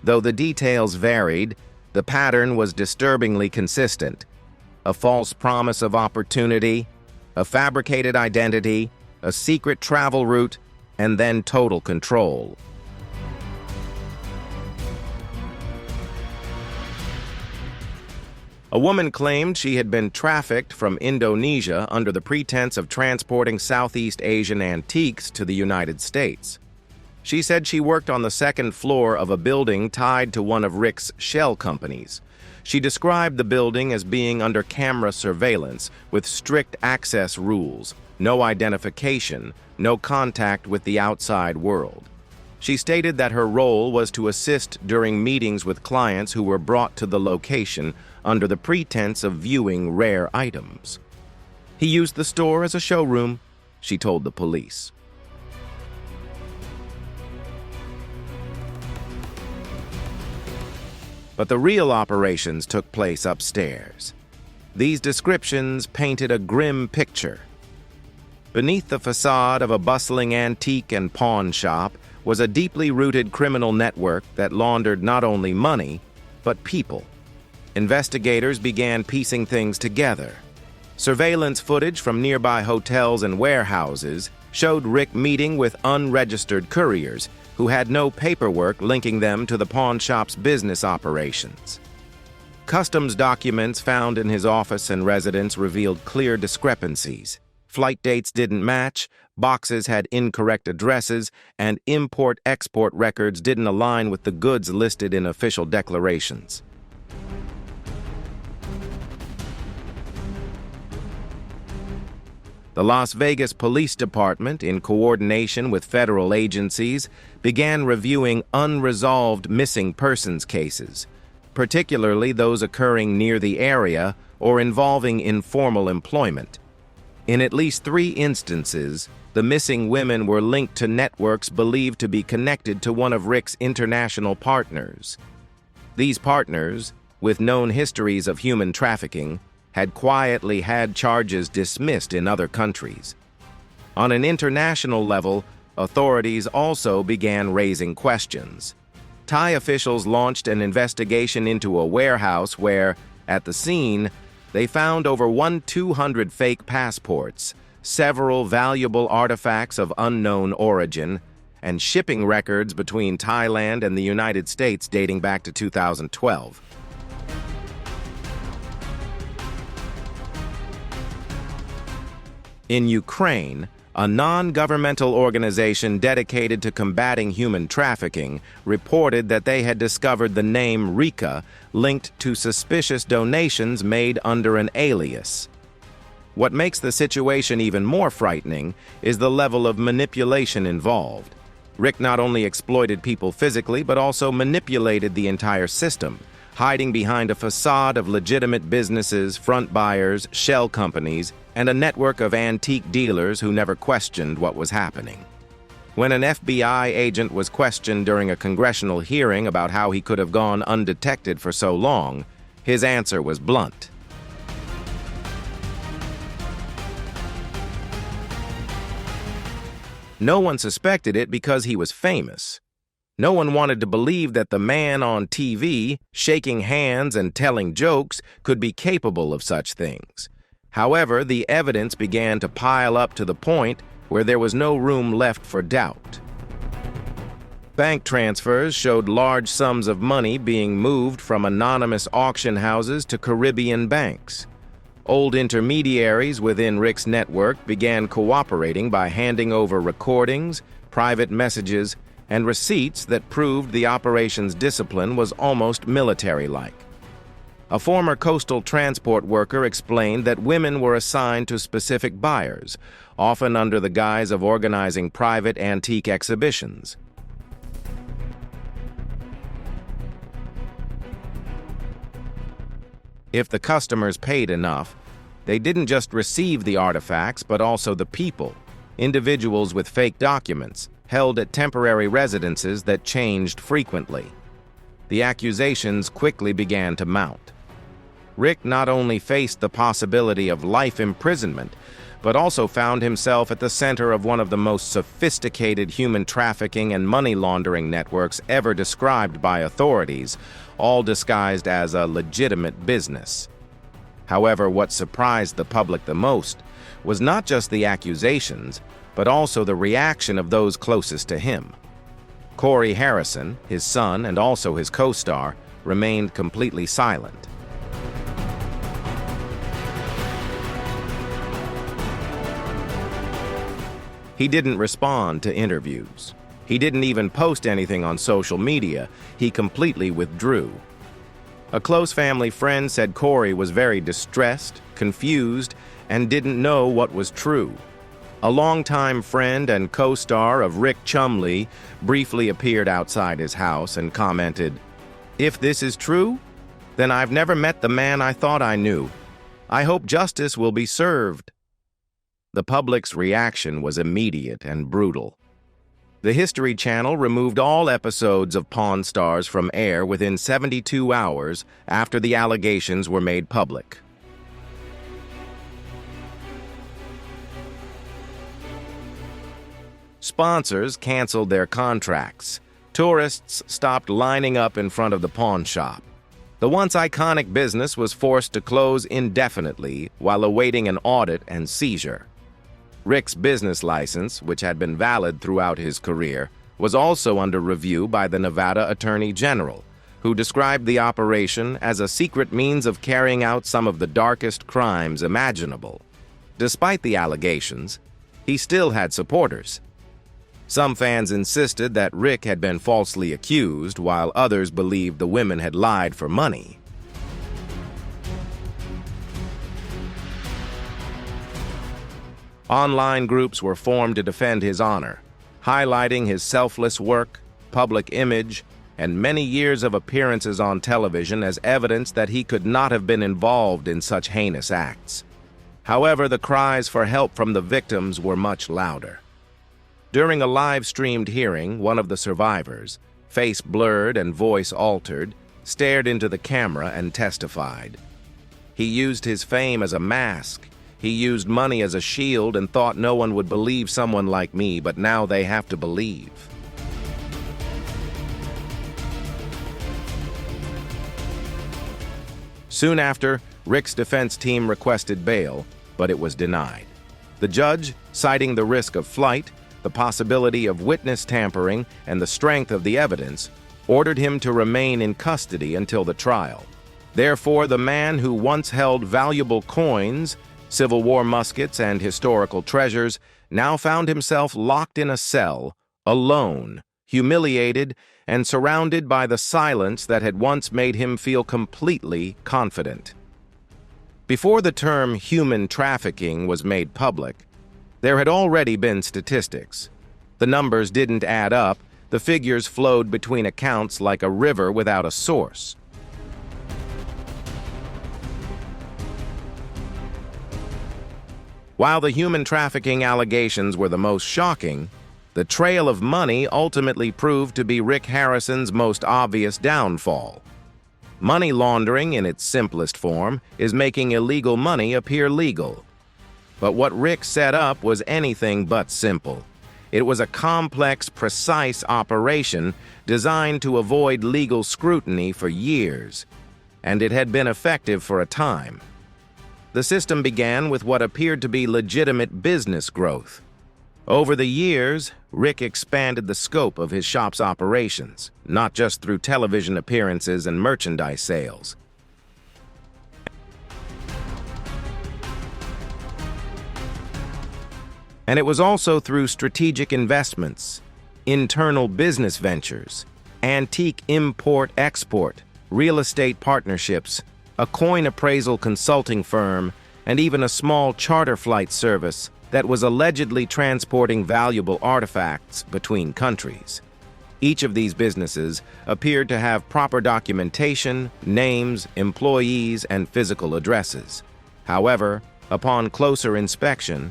Though the details varied, the pattern was disturbingly consistent. A false promise of opportunity, a fabricated identity, a secret travel route, and then total control. A woman claimed she had been trafficked from Indonesia under the pretense of transporting Southeast Asian antiques to the United States. She said she worked on the 2nd floor of a building tied to one of Rick's shell companies. She described the building as being under camera surveillance with strict access rules, no identification, no contact with the outside world. She stated that her role was to assist during meetings with clients who were brought to the location under the pretense of viewing rare items. He used the store as a showroom, she told the police. But the real operations took place upstairs. These descriptions painted a grim picture. Beneath the facade of a bustling antique and pawn shop was a deeply rooted criminal network that laundered not only money, but people. Investigators began piecing things together. Surveillance footage from nearby hotels and warehouses showed Rick meeting with unregistered couriers who had no paperwork linking them to the pawn shop's business operations. Customs documents found in his office and residence revealed clear discrepancies. Flight dates didn't match, boxes had incorrect addresses, and import-export records didn't align with the goods listed in official declarations. The Las Vegas Police Department, in coordination with federal agencies, began reviewing unresolved missing persons cases, particularly those occurring near the area or involving informal employment. In at least 3 instances, the missing women were linked to networks believed to be connected to one of Rick's international partners. These partners, with known histories of human trafficking, had quietly had charges dismissed in other countries. On an international level, authorities also began raising questions. Thai officials launched an investigation into a warehouse where, at the scene, they found over 200 fake passports, several valuable artifacts of unknown origin, and shipping records between Thailand and the United States dating back to 2012. In Ukraine, a non-governmental organization dedicated to combating human trafficking reported that they had discovered the name Rika linked to suspicious donations made under an alias. What makes the situation even more frightening is the level of manipulation involved. Rick not only exploited people physically, but also manipulated the entire system, hiding behind a facade of legitimate businesses, front buyers, shell companies, and a network of antique dealers who never questioned what was happening. When an FBI agent was questioned during a congressional hearing about how he could have gone undetected for so long, his answer was blunt. No one suspected it because he was famous. No one wanted to believe that the man on TV, shaking hands and telling jokes, could be capable of such things. However, the evidence began to pile up to the point where there was no room left for doubt. Bank transfers showed large sums of money being moved from anonymous auction houses to Caribbean banks. Old intermediaries within Rick's network began cooperating by handing over recordings, private messages, and receipts that proved the operation's discipline was almost military-like. A former coastal transport worker explained that women were assigned to specific buyers, often under the guise of organizing private antique exhibitions. If the customers paid enough, they didn't just receive the artifacts, but also the people, individuals with fake documents, held at temporary residences that changed frequently. The accusations quickly began to mount. Rick not only faced the possibility of life imprisonment, but also found himself at the center of one of the most sophisticated human trafficking and money laundering networks ever described by authorities, all disguised as a legitimate business. However, what surprised the public the most was not just the accusations, but also the reaction of those closest to him. Corey Harrison, his son and also his co-star, remained completely silent. He didn't respond to interviews. He didn't even post anything on social media. He completely withdrew. A close family friend said Corey was very distressed, confused, and didn't know what was true. A longtime friend and co-star of Rick Chumley briefly appeared outside his house and commented, "If this is true, then I've never met the man I thought I knew. I hope justice will be served." The public's reaction was immediate and brutal. The History Channel removed all episodes of Pawn Stars from air within 72 hours after the allegations were made public. Sponsors canceled their contracts. Tourists stopped lining up in front of the pawn shop. The once iconic business was forced to close indefinitely while awaiting an audit and seizure. Rick's business license, which had been valid throughout his career, was also under review by the Nevada Attorney General, who described the operation as a secret means of carrying out some of the darkest crimes imaginable. Despite the allegations, he still had supporters. Some fans insisted that Rick had been falsely accused, while others believed the women had lied for money. Online groups were formed to defend his honor, highlighting his selfless work, public image, and many years of appearances on television as evidence that he could not have been involved in such heinous acts. However, the cries for help from the victims were much louder. During a live-streamed hearing, one of the survivors, face blurred and voice altered, stared into the camera and testified. He used his fame as a mask. He used money as a shield and thought no one would believe someone like me, but now they have to believe. Soon after, Rick's defense team requested bail, but it was denied. The judge, citing the risk of flight, the possibility of witness tampering, and the strength of the evidence, ordered him to remain in custody until the trial. Therefore, the man who once held valuable coins, Civil War muskets, and historical treasures now found himself locked in a cell, alone, humiliated, and surrounded by the silence that had once made him feel completely confident. Before the term human trafficking was made public, there had already been statistics. The numbers didn't add up. The figures flowed between accounts like a river without a source. While the human trafficking allegations were the most shocking, the trail of money ultimately proved to be Rick Harrison's most obvious downfall. Money laundering, in its simplest form, is making illegal money appear legal. But what Rick set up was anything but simple. It was a complex, precise operation designed to avoid legal scrutiny for years, and it had been effective for a time. The system began with what appeared to be legitimate business growth. Over the years, Rick expanded the scope of his shop's operations, not just through television appearances and merchandise sales. And it was also through strategic investments, internal business ventures, antique import-export, real estate partnerships, a coin appraisal consulting firm, and even a small charter flight service that was allegedly transporting valuable artifacts between countries. Each of these businesses appeared to have proper documentation, names, employees, and physical addresses. However, upon closer inspection,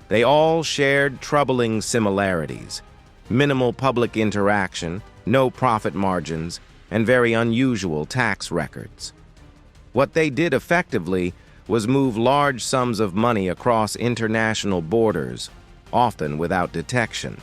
they all shared troubling similarities: minimal public interaction, no profit margins, and very unusual tax records. What they did effectively was move large sums of money across international borders, often without detection.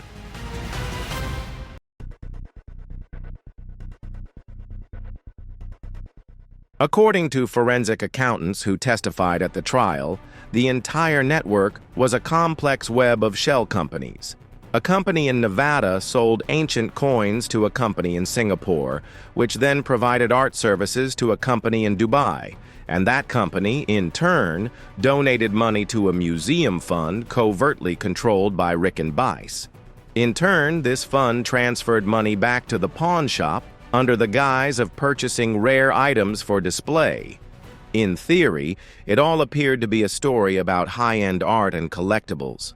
According to forensic accountants who testified at the trial, the entire network was a complex web of shell companies. A company in Nevada sold ancient coins to a company in Singapore, which then provided art services to a company in Dubai, and that company, in turn, donated money to a museum fund covertly controlled by Rick and Bice. In turn, this fund transferred money back to the pawn shop under the guise of purchasing rare items for display. In theory, it all appeared to be a story about high-end art and collectibles.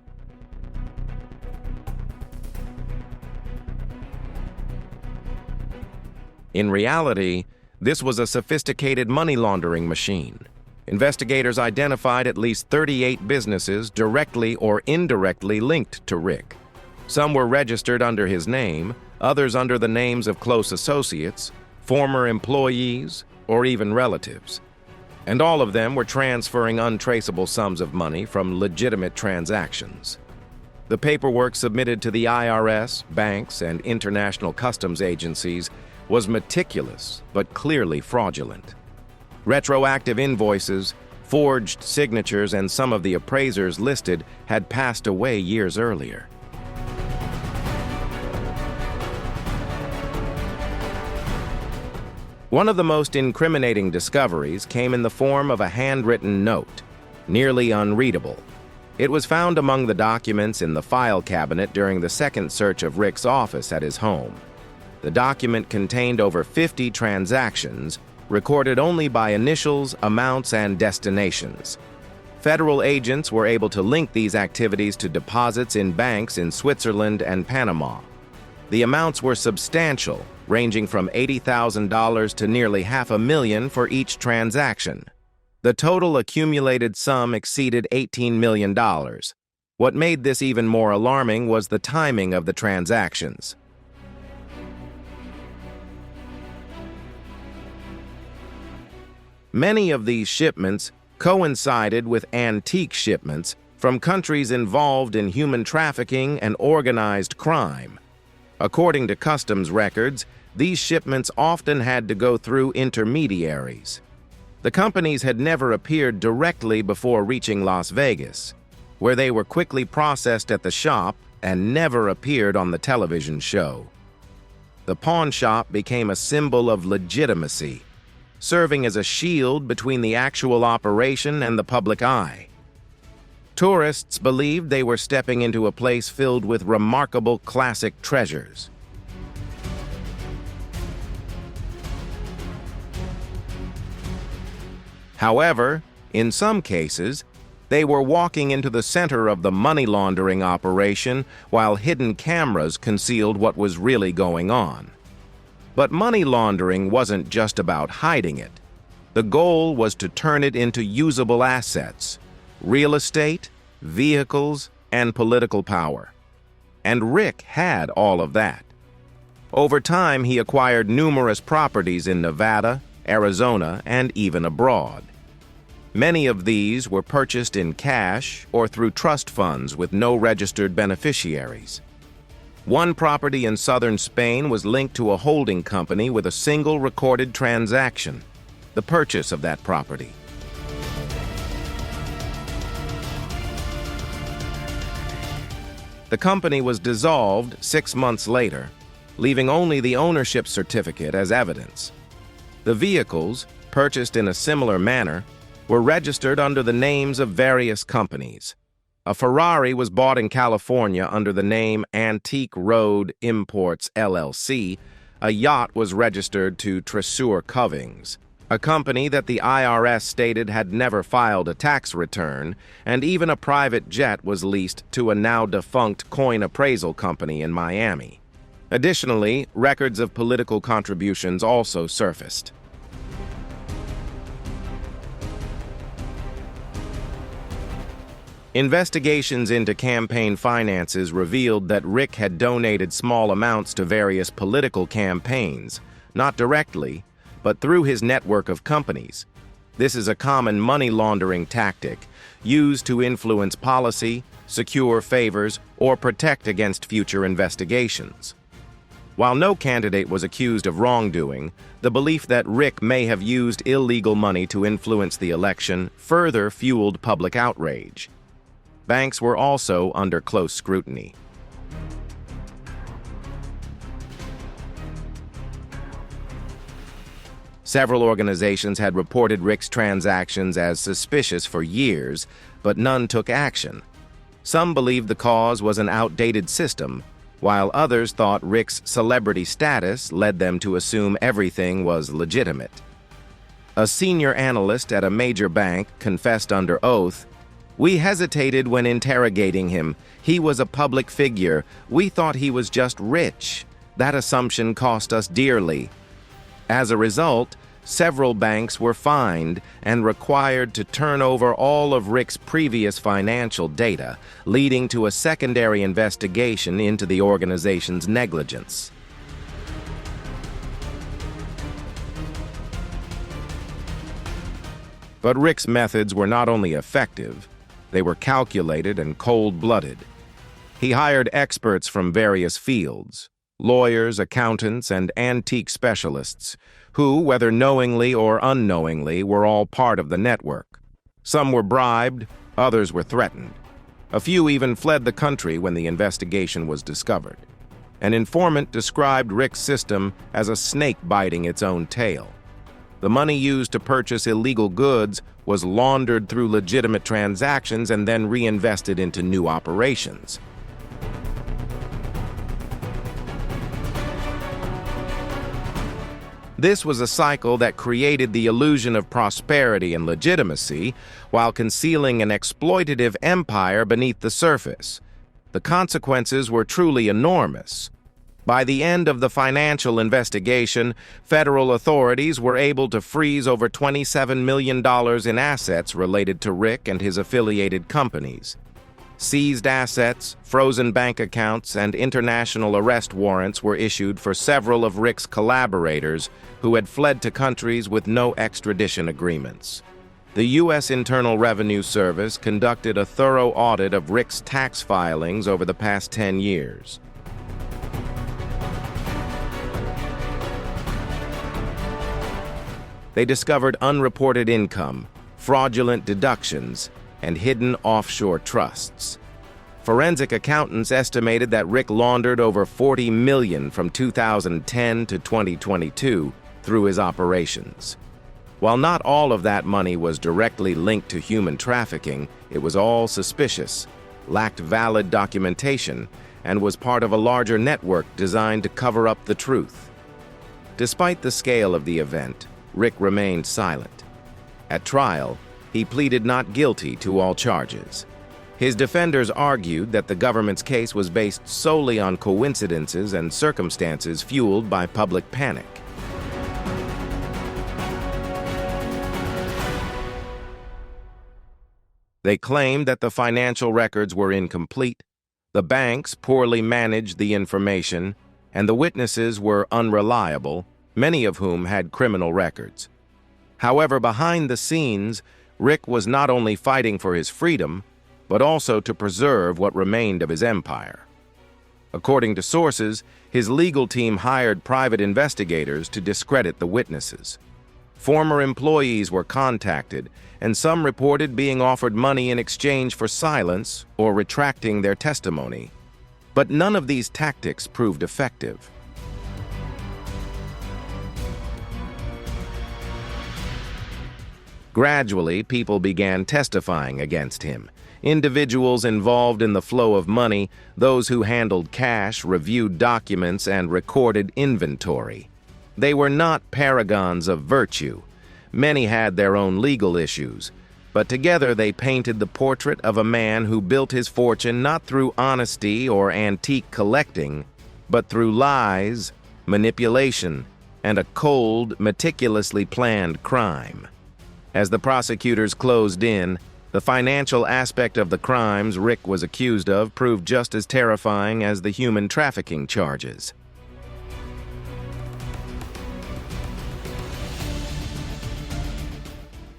In reality, this was a sophisticated money laundering machine. Investigators identified at least 38 businesses directly or indirectly linked to Rick. Some were registered under his name, others under the names of close associates, former employees, or even relatives. And all of them were transferring untraceable sums of money from legitimate transactions. The paperwork submitted to the IRS, banks, and international customs agencies was meticulous but clearly fraudulent. Retroactive invoices, forged signatures, and some of the appraisers listed had passed away years earlier. One of the most incriminating discoveries came in the form of a handwritten note, nearly unreadable. It was found among the documents in the file cabinet during the second search of Rick's office at his home. The document contained over 50 transactions, recorded only by initials, amounts, and destinations. Federal agents were able to link these activities to deposits in banks in Switzerland and Panama. The amounts were substantial, ranging from $80,000 to nearly $500,000 for each transaction. The total accumulated sum exceeded $18 million. What made this even more alarming was the timing of the transactions. Many of these shipments coincided with antique shipments from countries involved in human trafficking and organized crime. According to customs records, these shipments often had to go through intermediaries. The companies had never appeared directly before reaching Las Vegas, where they were quickly processed at the shop and never appeared on the television show. The pawn shop became a symbol of legitimacy, serving as a shield between the actual operation and the public eye. Tourists believed they were stepping into a place filled with remarkable classic treasures. However, in some cases, they were walking into the center of the money laundering operation while hidden cameras concealed what was really going on. But money laundering wasn't just about hiding it. The goal was to turn it into usable assets, real estate, vehicles, and political power. And Rick had all of that. Over time, he acquired numerous properties in Nevada, Arizona, and even abroad. Many of these were purchased in cash or through trust funds with no registered beneficiaries. One property in southern Spain was linked to a holding company with a single recorded transaction, the purchase of that property. The company was dissolved 6 months later, leaving only the ownership certificate as evidence. The vehicles, purchased in a similar manner, were registered under the names of various companies. A Ferrari was bought in California under the name Antique Road Imports LLC. A yacht was registered to Tresor Covings, a company that the IRS stated had never filed a tax return, and even a private jet was leased to a now-defunct coin appraisal company in Miami. Additionally, records of political contributions also surfaced. Investigations into campaign finances revealed that Rick had donated small amounts to various political campaigns, not directly, but through his network of companies. This is a common money laundering tactic used to influence policy, secure favors, or protect against future investigations. While no candidate was accused of wrongdoing, the belief that Rick may have used illegal money to influence the election further fueled public outrage. Banks were also under close scrutiny. Several organizations had reported Rick's transactions as suspicious for years, but none took action. Some believed the cause was an outdated system, while others thought Rick's celebrity status led them to assume everything was legitimate. A senior analyst at a major bank confessed under oath, "We hesitated when interrogating him. He was a public figure. We thought he was just rich. That assumption cost us dearly." As a result, several banks were fined and required to turn over all of Rick's previous financial data, leading to a secondary investigation into the organization's negligence. But Rick's methods were not only effective, they were calculated and cold-blooded. He hired experts from various fields, lawyers, accountants, and antique specialists, who, whether knowingly or unknowingly, were all part of the network. Some were bribed, others were threatened. A few even fled the country when the investigation was discovered. An informant described Rick's system as a snake biting its own tail. The money used to purchase illegal goods was laundered through legitimate transactions and then reinvested into new operations. This was a cycle that created the illusion of prosperity and legitimacy while concealing an exploitative empire beneath the surface. The consequences were truly enormous. By the end of the financial investigation, federal authorities were able to freeze over $27 million in assets related to Rick and his affiliated companies. Seized assets, frozen bank accounts, and international arrest warrants were issued for several of Rick's collaborators who had fled to countries with no extradition agreements. The U.S. Internal Revenue Service conducted a thorough audit of Rick's tax filings over the past 10 years. They discovered unreported income, fraudulent deductions, and hidden offshore trusts. Forensic accountants estimated that Rick laundered over $40 million from 2010 to 2022 through his operations. While not all of that money was directly linked to human trafficking, it was all suspicious, lacked valid documentation, and was part of a larger network designed to cover up the truth. Despite the scale of the event, Rick remained silent. At trial, he pleaded not guilty to all charges. His defenders argued that the government's case was based solely on coincidences and circumstances fueled by public panic. They claimed that the financial records were incomplete, the banks poorly managed the information, and the witnesses were unreliable, many of whom had criminal records. However, behind the scenes, Rick was not only fighting for his freedom, but also to preserve what remained of his empire. According to sources, his legal team hired private investigators to discredit the witnesses. Former employees were contacted, and some reported being offered money in exchange for silence or retracting their testimony. But none of these tactics proved effective. Gradually, people began testifying against him. Individuals involved in the flow of money, those who handled cash, reviewed documents, and recorded inventory. They were not paragons of virtue. Many had their own legal issues, but together they painted the portrait of a man who built his fortune not through honesty or antique collecting, but through lies, manipulation, and a cold, meticulously planned crime. As the prosecutors closed in, the financial aspect of the crimes Rick was accused of proved just as terrifying as the human trafficking charges.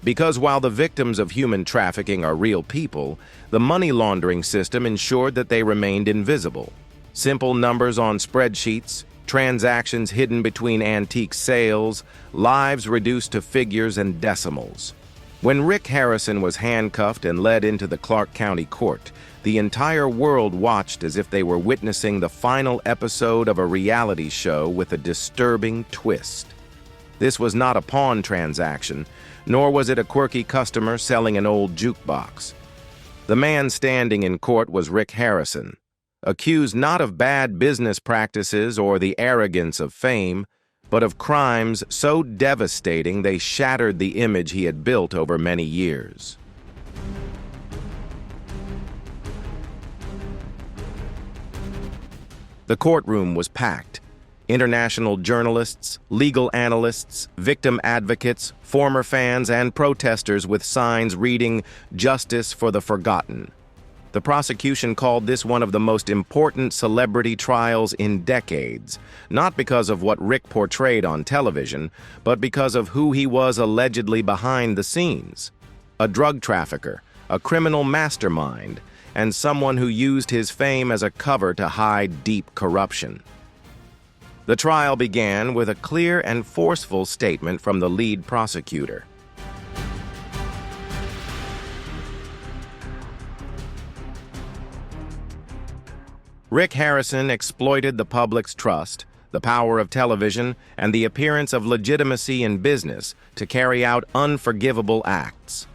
Because while the victims of human trafficking are real people, the money laundering system ensured that they remained invisible. Simple numbers on spreadsheets, transactions hidden between antique sales, lives reduced to figures and decimals. When Rick Harrison was handcuffed and led into the Clark County Court, the entire world watched as if they were witnessing the final episode of a reality show with a disturbing twist. This was not a pawn transaction, nor was it a quirky customer selling an old jukebox. The man standing in court was Rick Harrison, accused not of bad business practices or the arrogance of fame, but of crimes so devastating they shattered the image he had built over many years. The courtroom was packed. International journalists, legal analysts, victim advocates, former fans, and protesters with signs reading "Justice for the Forgotten." The prosecution called this one of the most important celebrity trials in decades, not because of what Rick portrayed on television, but because of who he was allegedly behind the scenes. A drug trafficker, a criminal mastermind, and someone who used his fame as a cover to hide deep corruption. The trial began with a clear and forceful statement from the lead prosecutor. Rick Harrison exploited the public's trust, the power of television, and the appearance of legitimacy in business to carry out unforgivable acts.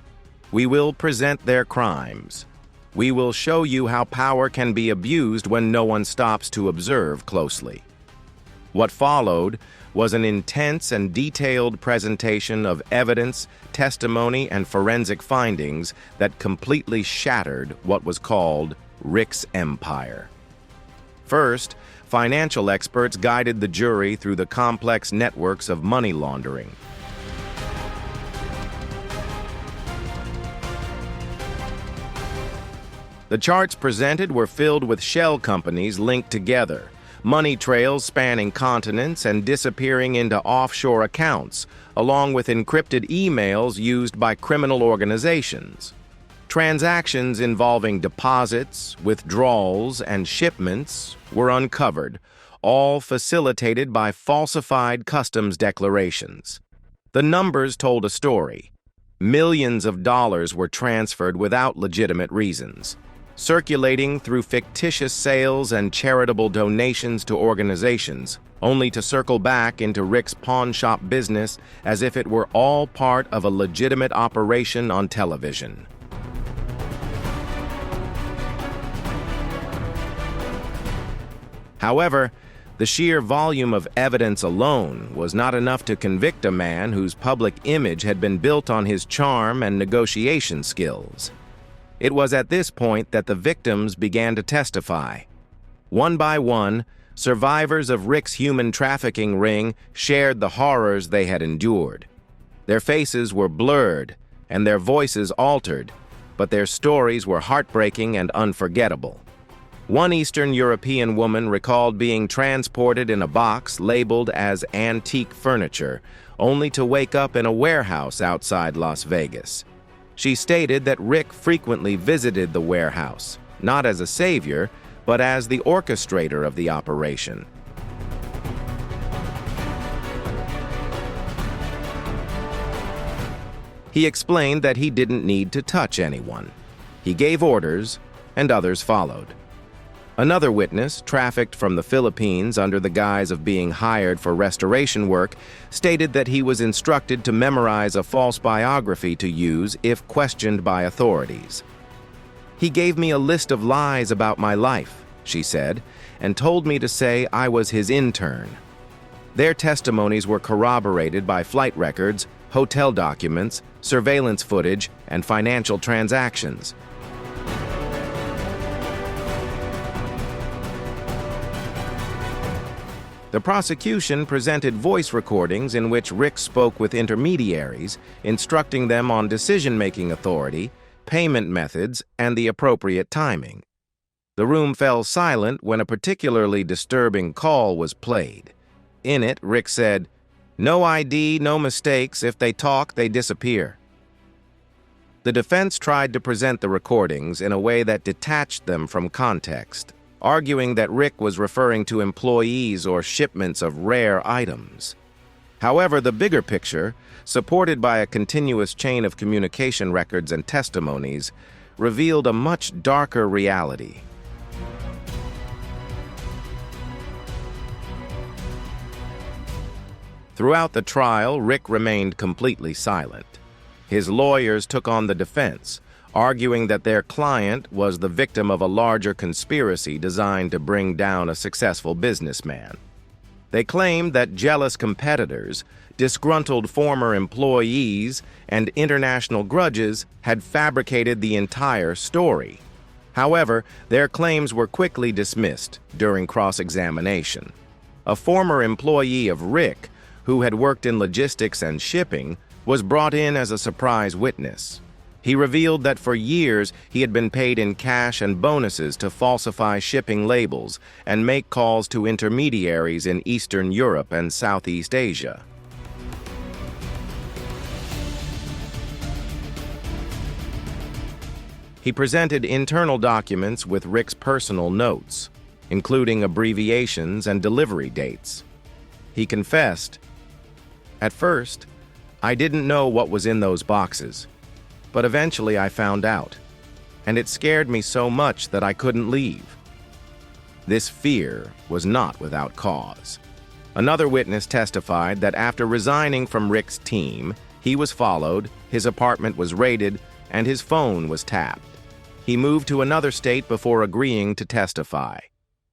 We will present their crimes. We will show you how power can be abused when no one stops to observe closely. What followed was an intense and detailed presentation of evidence, testimony, and forensic findings that completely shattered what was called Rick's empire. First, financial experts guided the jury through the complex networks of money laundering. The charts presented were filled with shell companies linked together, money trails spanning continents and disappearing into offshore accounts, along with encrypted emails used by criminal organizations. Transactions involving deposits, withdrawals, and shipments were uncovered, all facilitated by falsified customs declarations. The numbers told a story. Millions of dollars were transferred without legitimate reasons, circulating through fictitious sales and charitable donations to organizations, only to circle back into Rick's pawn shop business as if it were all part of a legitimate operation on television. However, the sheer volume of evidence alone was not enough to convict a man whose public image had been built on his charm and negotiation skills. It was at this point that the victims began to testify. One by one, survivors of Rick's human trafficking ring shared the horrors they had endured. Their faces were blurred and their voices altered, but their stories were heartbreaking and unforgettable. One Eastern European woman recalled being transported in a box labeled as antique furniture, only to wake up in a warehouse outside Las Vegas. She stated that Rick frequently visited the warehouse, not as a savior, but as the orchestrator of the operation. He explained that he didn't need to touch anyone. He gave orders, and others followed. Another witness, trafficked from the Philippines under the guise of being hired for restoration work, stated that he was instructed to memorize a false biography to use if questioned by authorities. "He gave me a list of lies about my life," she said, and told me to say I was his intern. Their testimonies were corroborated by flight records, hotel documents, surveillance footage, and financial transactions. The prosecution presented voice recordings in which Rick spoke with intermediaries, instructing them on decision-making authority, payment methods, and the appropriate timing. The room fell silent when a particularly disturbing call was played. In it, Rick said, "No ID, no mistakes. If they talk, they disappear." The defense tried to present the recordings in a way that detached them from context, arguing that Rick was referring to employees or shipments of rare items. However, the bigger picture, supported by a continuous chain of communication records and testimonies, revealed a much darker reality. Throughout the trial, Rick remained completely silent. His lawyers took on the defense, arguing that their client was the victim of a larger conspiracy designed to bring down a successful businessman. They claimed that jealous competitors, disgruntled former employees, and international grudges had fabricated the entire story. However, their claims were quickly dismissed during cross-examination. A former employee of Rick, who had worked in logistics and shipping, was brought in as a surprise witness. He revealed that for years he had been paid in cash and bonuses to falsify shipping labels and make calls to intermediaries in Eastern Europe and Southeast Asia. He presented internal documents with Rick's personal notes, including abbreviations and delivery dates. He confessed, "At first, I didn't know what was in those boxes, but eventually I found out, and it scared me so much that I couldn't leave." This fear was not without cause. Another witness testified that after resigning from Rick's team, he was followed, his apartment was raided, and his phone was tapped. He moved to another state before agreeing to testify.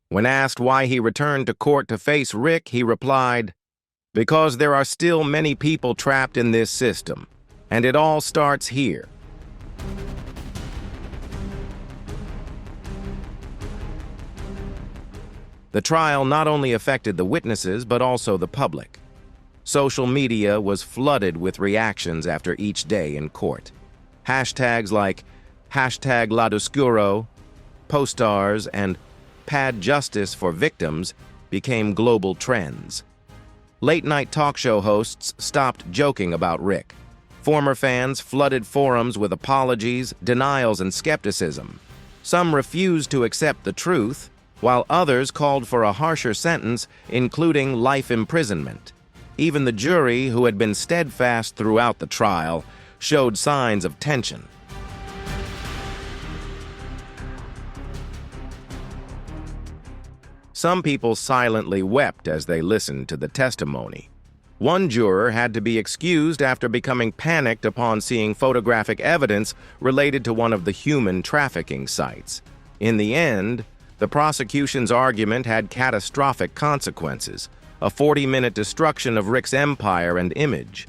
When asked why he returned to court to face Rick, he replied, "Because there are still many people trapped in this system, and it all starts here." The trial not only affected the witnesses, but also the public. Social media was flooded with reactions after each day in court. Hashtags like #LaDoscuro, Postars, and Pad Justice for Victims became global trends. Late-night talk show hosts stopped joking about Rick. Former fans flooded forums with apologies, denials, and skepticism. Some refused to accept the truth, while others called for a harsher sentence, including life imprisonment. Even the jury, who had been steadfast throughout the trial, showed signs of tension. Some people silently wept as they listened to the testimony. One juror had to be excused after becoming panicked upon seeing photographic evidence related to one of the human trafficking sites. In the end, the prosecution's argument had catastrophic consequences, a 40-minute destruction of Rick's empire and image.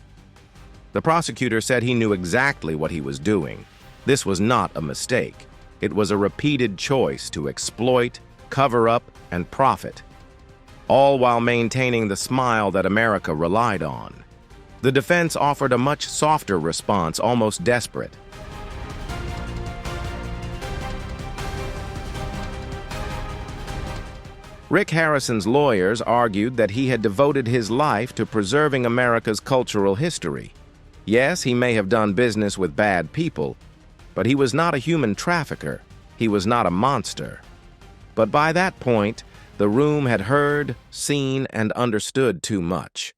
The prosecutor said he knew exactly what he was doing. This was not a mistake. It was a repeated choice to exploit, cover up, and profit, all while maintaining the smile that America relied on. The defense offered a much softer response, almost desperate. Rick Harrison's lawyers argued that he had devoted his life to preserving America's cultural history. Yes, he may have done business with bad people, but he was not a human trafficker. He was not a monster. But by that point, the room had heard, seen, and understood too much.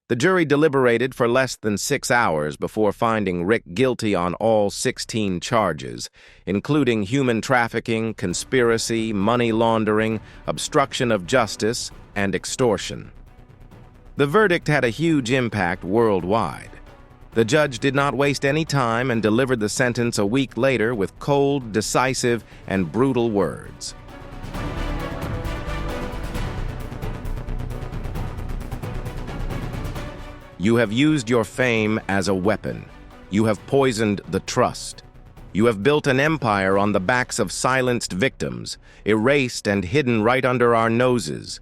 The jury deliberated for less than 6 hours before finding Rick guilty on all 16 charges, including human trafficking, conspiracy, money laundering, obstruction of justice, and extortion. The verdict had a huge impact worldwide. The judge did not waste any time and delivered the sentence a week later with cold, decisive, and brutal words. "You have used your fame as a weapon. You have poisoned the trust. You have built an empire on the backs of silenced victims, erased and hidden right under our noses.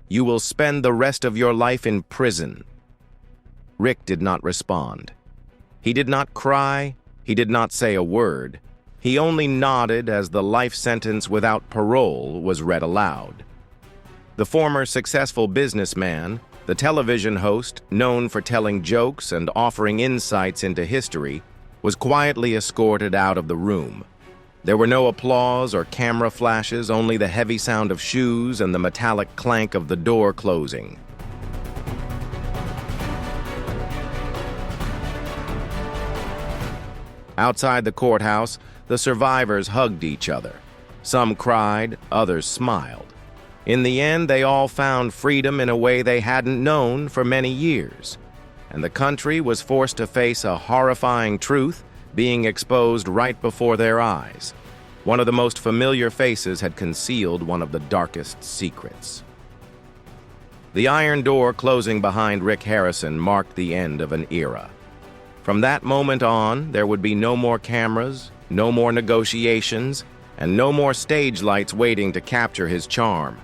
You will spend the rest of your life in prison." Rick did not respond. He did not cry. He did not say a word. He only nodded as the life sentence without parole was read aloud. The former successful businessman, the television host, known for telling jokes and offering insights into history, was quietly escorted out of the room. There were no applause or camera flashes, only the heavy sound of shoes and the metallic clank of the door closing. Outside the courthouse, the survivors hugged each other. Some cried, others smiled. In the end, they all found freedom in a way they hadn't known for many years, and the country was forced to face a horrifying truth being exposed right before their eyes. One of the most familiar faces had concealed one of the darkest secrets. The iron door closing behind Rick Harrison marked the end of an era. From that moment on, there would be no more cameras, no more negotiations, and no more stage lights waiting to capture his charm.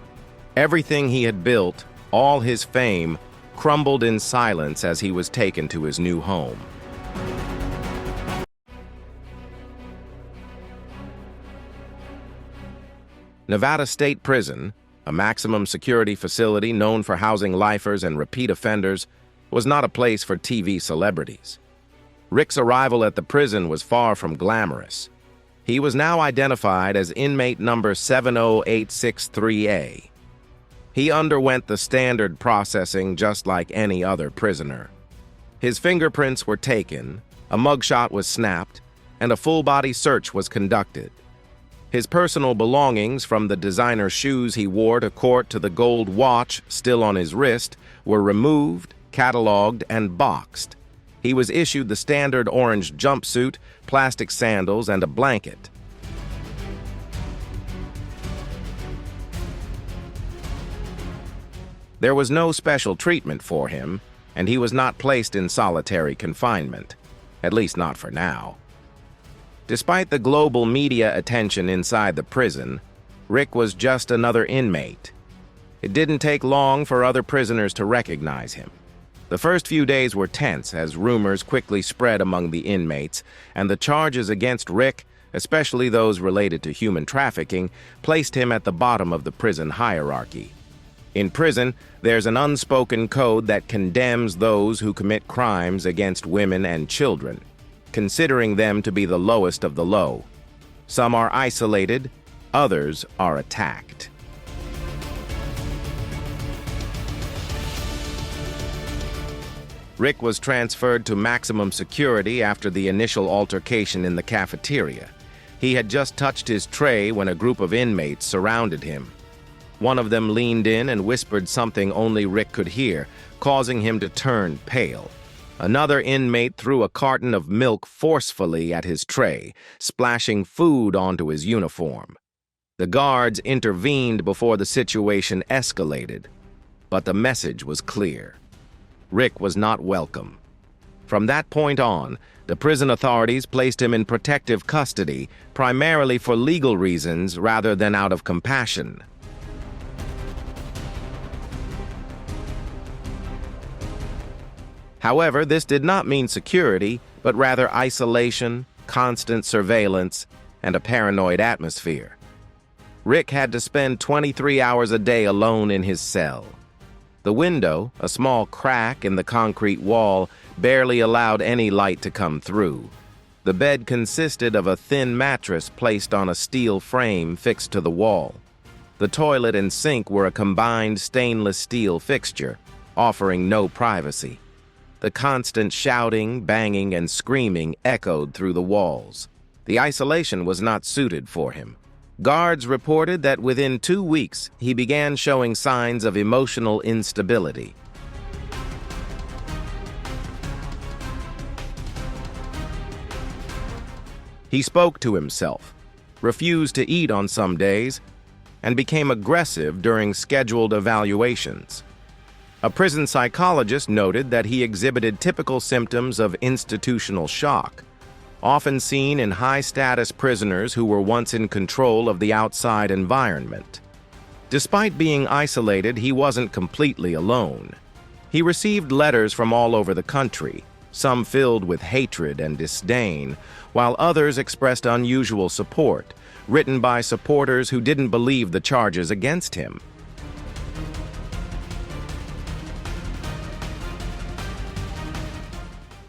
Everything he had built, All his fame crumbled in silence as he was taken to his new home. Nevada State Prison, a maximum security facility known for housing lifers and repeat offenders, was not a place for TV celebrities. Rick's arrival at the prison was far from glamorous. He was now identified as inmate number 70863A. He underwent the standard processing just like any other prisoner. His fingerprints were taken, a mugshot was snapped, and a full-body search was conducted. His personal belongings, from the designer shoes he wore to court to the gold watch still on his wrist, were removed, cataloged, and boxed. He was issued the standard orange jumpsuit, plastic sandals, and a blanket. There was no special treatment for him, and he was not placed in solitary confinement, at least not for now. Despite the global media attention inside the prison, Rick was just another inmate. It didn't take long for other prisoners to recognize him. The first few days were tense as rumors quickly spread among the inmates, and the charges against Rick, especially those related to human trafficking, placed him at the bottom of the prison hierarchy. In prison, there's an unspoken code that condemns those who commit crimes against women and children, considering them to be the lowest of the low. Some are isolated, others are attacked. Rick was transferred to maximum security after the initial altercation in the cafeteria. He had just touched his tray when a group of inmates surrounded him. One of them leaned in and whispered something only Rick could hear, causing him to turn pale. Another inmate threw a carton of milk forcefully at his tray, splashing food onto his uniform. The guards intervened before the situation escalated, but the message was clear. Rick was not welcome. From that point on, the prison authorities placed him in protective custody, primarily for legal reasons rather than out of compassion. However, this did not mean security, but rather isolation, constant surveillance, and a paranoid atmosphere. Rick had to spend 23 hours a day alone in his cell. The window, a small crack in the concrete wall, barely allowed any light to come through. The bed consisted of a thin mattress placed on a steel frame fixed to the wall. The toilet and sink were a combined stainless steel fixture, offering no privacy. The constant shouting, banging, and screaming echoed through the walls. The isolation was not suited for him. Guards reported that within 2 weeks, he began showing signs of emotional instability. He spoke to himself, refused to eat on some days, and became aggressive during scheduled evaluations. A prison psychologist noted that he exhibited typical symptoms of institutional shock, often seen in high-status prisoners who were once in control of the outside environment. Despite being isolated, he wasn't completely alone. He received letters from all over the country, some filled with hatred and disdain, while others expressed unusual support, written by supporters who didn't believe the charges against him.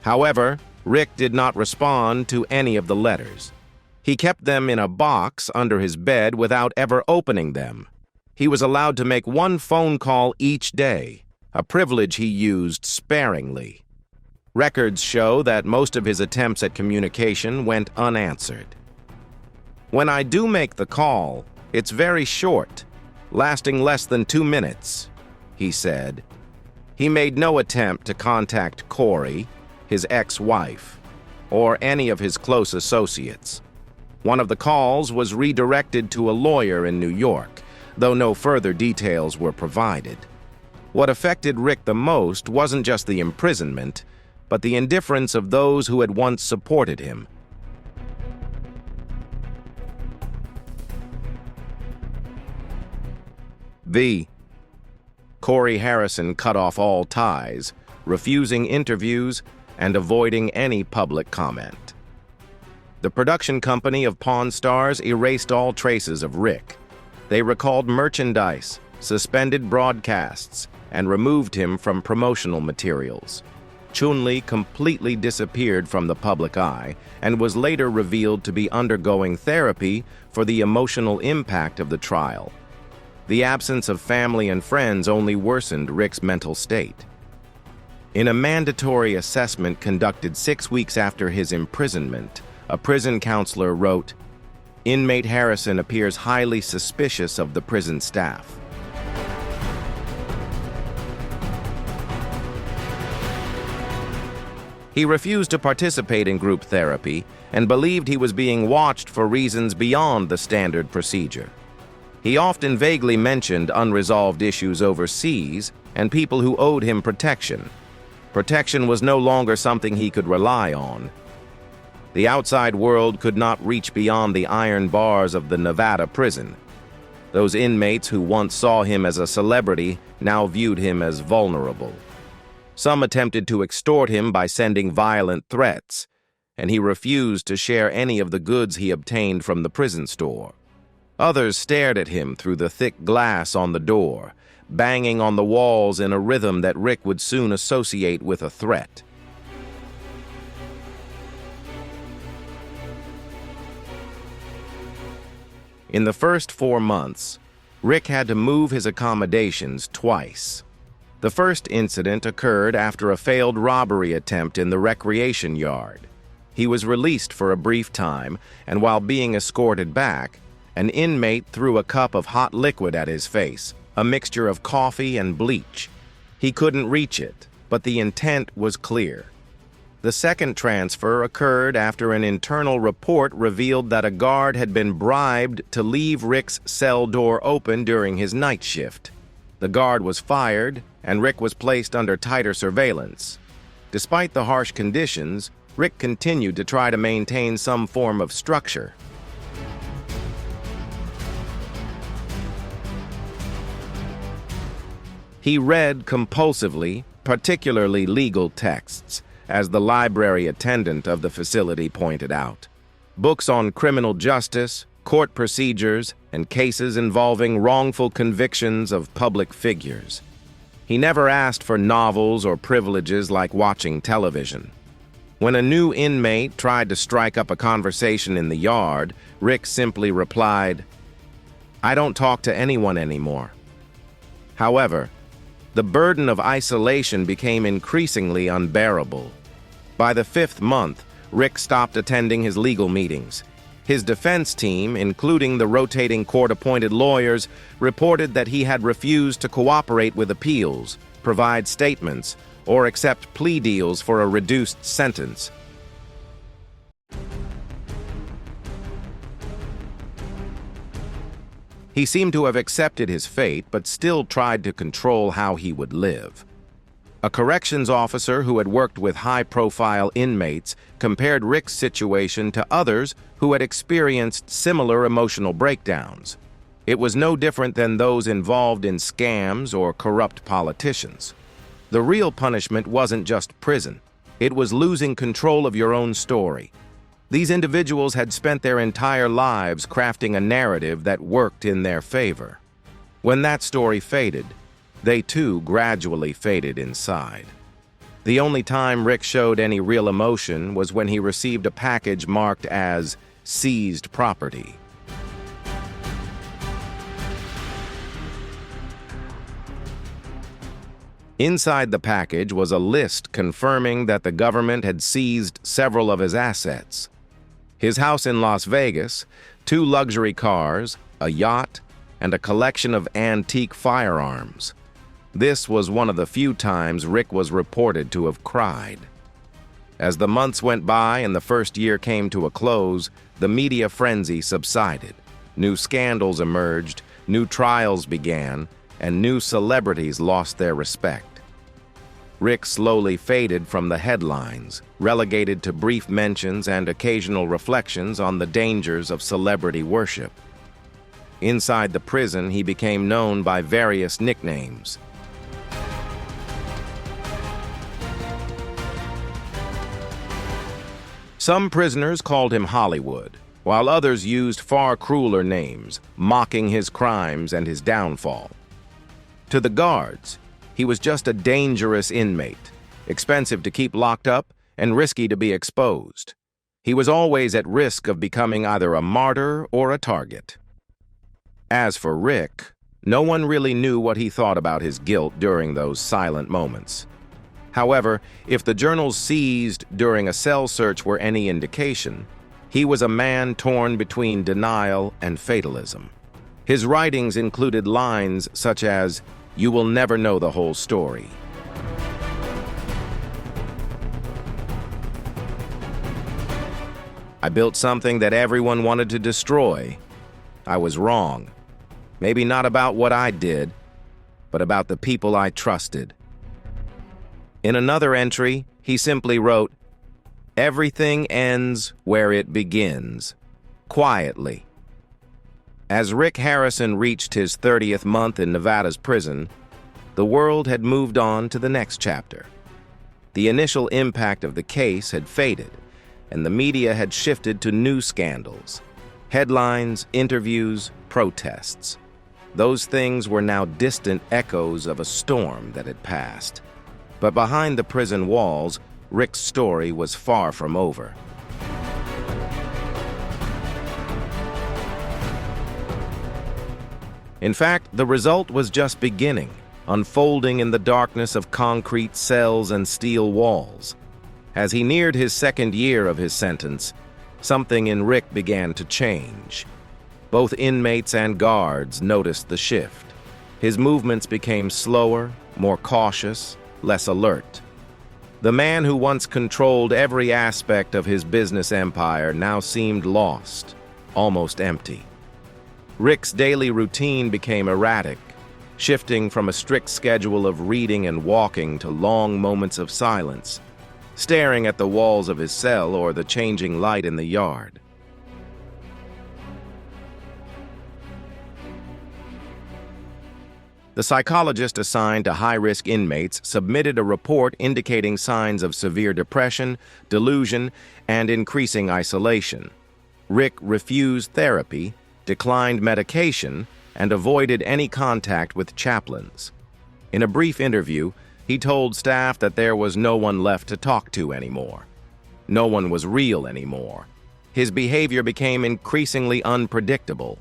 However, Rick did not respond to any of the letters. He kept them in a box under his bed without ever opening them. He was allowed to make one phone call each day, a privilege he used sparingly. Records show that most of his attempts at communication went unanswered. "When I do make the call, it's very short, lasting less than 2 minutes," he said. He made no attempt to contact Corey, his ex-wife, or any of his close associates. One of the calls was redirected to a lawyer in New York, though no further details were provided. What affected Rick the most wasn't just the imprisonment, but the indifference of those who had once supported him. V. Corey Harrison cut off all ties, refusing interviews and avoiding any public comment. The production company of Pawn Stars erased all traces of Rick. They recalled merchandise, suspended broadcasts, and removed him from promotional materials. Chun-Li completely disappeared from the public eye and was later revealed to be undergoing therapy for the emotional impact of the trial. The absence of family and friends only worsened Rick's mental state. In a mandatory assessment conducted 6 weeks after his imprisonment, a prison counselor wrote, "Inmate Harrison appears highly suspicious of the prison staff." He refused to participate in group therapy and believed he was being watched for reasons beyond the standard procedure. He often vaguely mentioned unresolved issues overseas and people who owed him protection. Protection was no longer something he could rely on. The outside world could not reach beyond the iron bars of the Nevada prison. Those inmates who once saw him as a celebrity now viewed him as vulnerable. Some attempted to extort him by sending violent threats, and he refused to share any of the goods he obtained from the prison store. Others stared at him through the thick glass on the door, banging on the walls in a rhythm that Rick would soon associate with a threat. In the first 4 months, Rick had to move his accommodations twice. The first incident occurred after a failed robbery attempt in the recreation yard. He was released for a brief time, and while being escorted back, an inmate threw a cup of hot liquid at his face, a mixture of coffee and bleach. He couldn't reach it, but the intent was clear. The second transfer occurred after an internal report revealed that a guard had been bribed to leave Rick's cell door open during his night shift. The guard was fired, and Rick was placed under tighter surveillance. Despite the harsh conditions, Rick continued to try to maintain some form of structure. He read compulsively, particularly legal texts, as the library attendant of the facility pointed out. Books on criminal justice, court procedures, and cases involving wrongful convictions of public figures. He never asked for novels or privileges like watching television. When a new inmate tried to strike up a conversation in the yard, Rick simply replied, "I don't talk to anyone anymore." However, the burden of isolation became increasingly unbearable. By the 5th month, Rick stopped attending his legal meetings. His defense team, including the rotating court-appointed lawyers, reported that he had refused to cooperate with appeals, provide statements, or accept plea deals for a reduced sentence. He seemed to have accepted his fate, but still tried to control how he would live. A corrections officer who had worked with high-profile inmates compared Rick's situation to others who had experienced similar emotional breakdowns. It was no different than those involved in scams or corrupt politicians. The real punishment wasn't just prison. It was losing control of your own story. These individuals had spent their entire lives crafting a narrative that worked in their favor. When that story faded, they too gradually faded inside. The only time Rick showed any real emotion was when he received a package marked as seized property. Inside the package was a list confirming that the government had seized several of his assets. His house in Las Vegas, 2 luxury cars, a yacht, and a collection of antique firearms. This was one of the few times Rick was reported to have cried. As the months went by and the first year came to a close, the media frenzy subsided. New scandals emerged, new trials began, and new celebrities lost their respect. Rick slowly faded from the headlines, relegated to brief mentions and occasional reflections on the dangers of celebrity worship. Inside the prison, he became known by various nicknames: Some prisoners called him Hollywood, while others used far crueler names, mocking his crimes and his downfall. To the guards, he was just a dangerous inmate, expensive to keep locked up and risky to be exposed. He was always at risk of becoming either a martyr or a target. As for Rick, no one really knew what he thought about his guilt during those silent moments. However, if the journals seized during a cell search were any indication, he was a man torn between denial and fatalism. His writings included lines such as, "You will never know the whole story." "I built something that everyone wanted to destroy. I was wrong. Maybe not about what I did, but about the people I trusted." In another entry, he simply wrote, "Everything ends where it begins, quietly." As Rick Harrison reached his 30th month in Nevada's prison, the world had moved on to the next chapter. The initial impact of the case had faded, and the media had shifted to new scandals. Headlines, interviews, protests. Those things were now distant echoes of a storm that had passed. But behind the prison walls, Rick's story was far from over. In fact, the result was just beginning, unfolding in the darkness of concrete cells and steel walls. As he neared his second year of his sentence, something in Rick began to change. Both inmates and guards noticed the shift. His movements became slower, more cautious, less alert. The man who once controlled every aspect of his business empire now seemed lost, almost empty. Rick's daily routine became erratic, shifting from a strict schedule of reading and walking to long moments of silence, staring at the walls of his cell or the changing light in the yard. The psychologist assigned to high-risk inmates submitted a report indicating signs of severe depression, delusion, and increasing isolation. Rick refused therapy, declined medication, and avoided any contact with chaplains. In a brief interview, he told staff that there was no one left to talk to anymore. No one was real anymore. His behavior became increasingly unpredictable.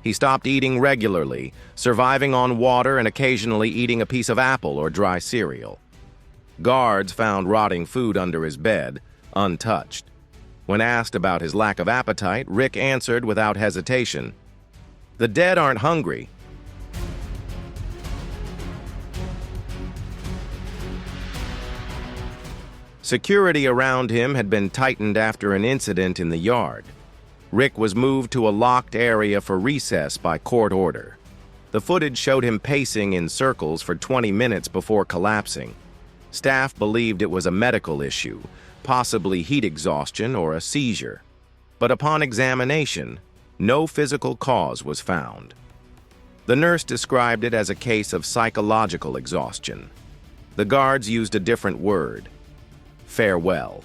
He stopped eating regularly, surviving on water and occasionally eating a piece of apple or dry cereal. Guards found rotting food under his bed, untouched. When asked about his lack of appetite, Rick answered without hesitation, "The dead aren't hungry." Security around him had been tightened after an incident in the yard. Rick was moved to a locked area for recess by court order. The footage showed him pacing in circles for 20 minutes before collapsing. Staff believed it was a medical issue, possibly heat exhaustion or a seizure. But upon examination, no physical cause was found. The nurse described it as a case of psychological exhaustion. The guards used a different word: farewell.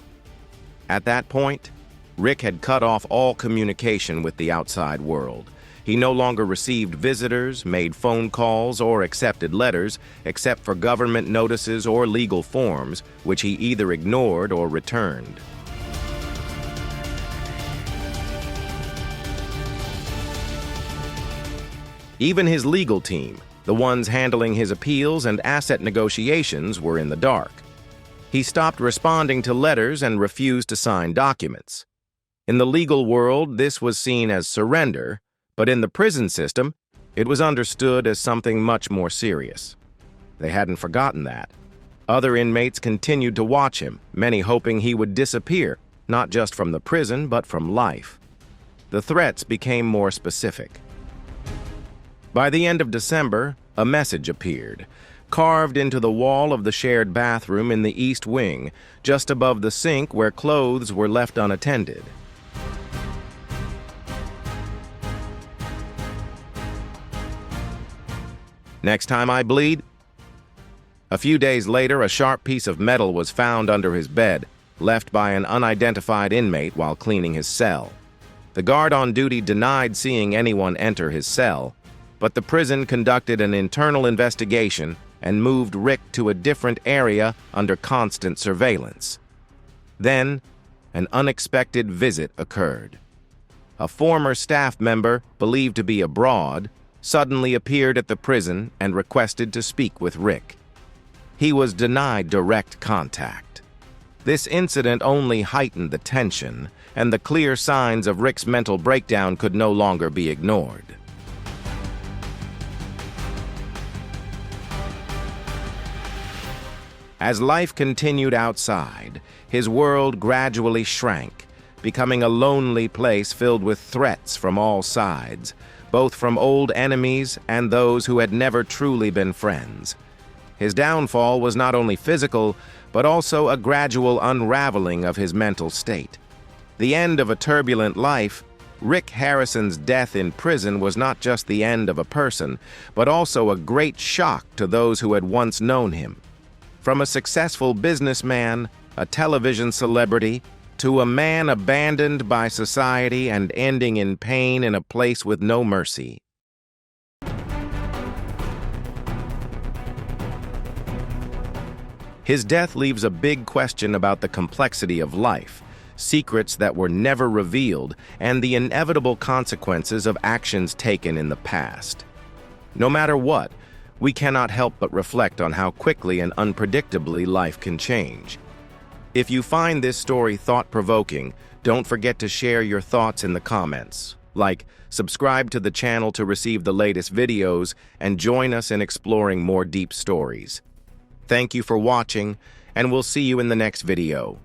At that point, Rick had cut off all communication with the outside world. He no longer received visitors, made phone calls, or accepted letters, except for government notices or legal forms, which he either ignored or returned. Even his legal team, the ones handling his appeals and asset negotiations, were in the dark. He stopped responding to letters and refused to sign documents. In the legal world, this was seen as surrender, but in the prison system, it was understood as something much more serious. They hadn't forgotten that. Other inmates continued to watch him, many hoping he would disappear, not just from the prison, but from life. The threats became more specific. By the end of December, a message appeared, carved into the wall of the shared bathroom in the east wing, just above the sink where clothes were left unattended. "Next time I bleed?" A few days later, a sharp piece of metal was found under his bed, left by an unidentified inmate while cleaning his cell. The guard on duty denied seeing anyone enter his cell, but the prison conducted an internal investigation and moved Rick to a different area under constant surveillance. Then, an unexpected visit occurred. A former staff member, believed to be abroad, suddenly appeared at the prison and requested to speak with Rick. He was denied direct contact. This incident only heightened the tension, and the clear signs of Rick's mental breakdown could no longer be ignored. As life continued outside, his world gradually shrank, becoming a lonely place filled with threats from all sides, both from old enemies and those who had never truly been friends. His downfall was not only physical, but also a gradual unraveling of his mental state. The end of a turbulent life, Rick Harrison's death in prison was not just the end of a person, but also a great shock to those who had once known him. From a successful businessman, a television celebrity, to a man abandoned by society and ending in pain in a place with no mercy. His death leaves a big question about the complexity of life, secrets that were never revealed, and the inevitable consequences of actions taken in the past. No matter what, we cannot help but reflect on how quickly and unpredictably life can change. If you find this story thought-provoking, don't forget to share your thoughts in the comments. Subscribe to the channel to receive the latest videos, and join us in exploring more deep stories. Thank you for watching, and we'll see you in the next video.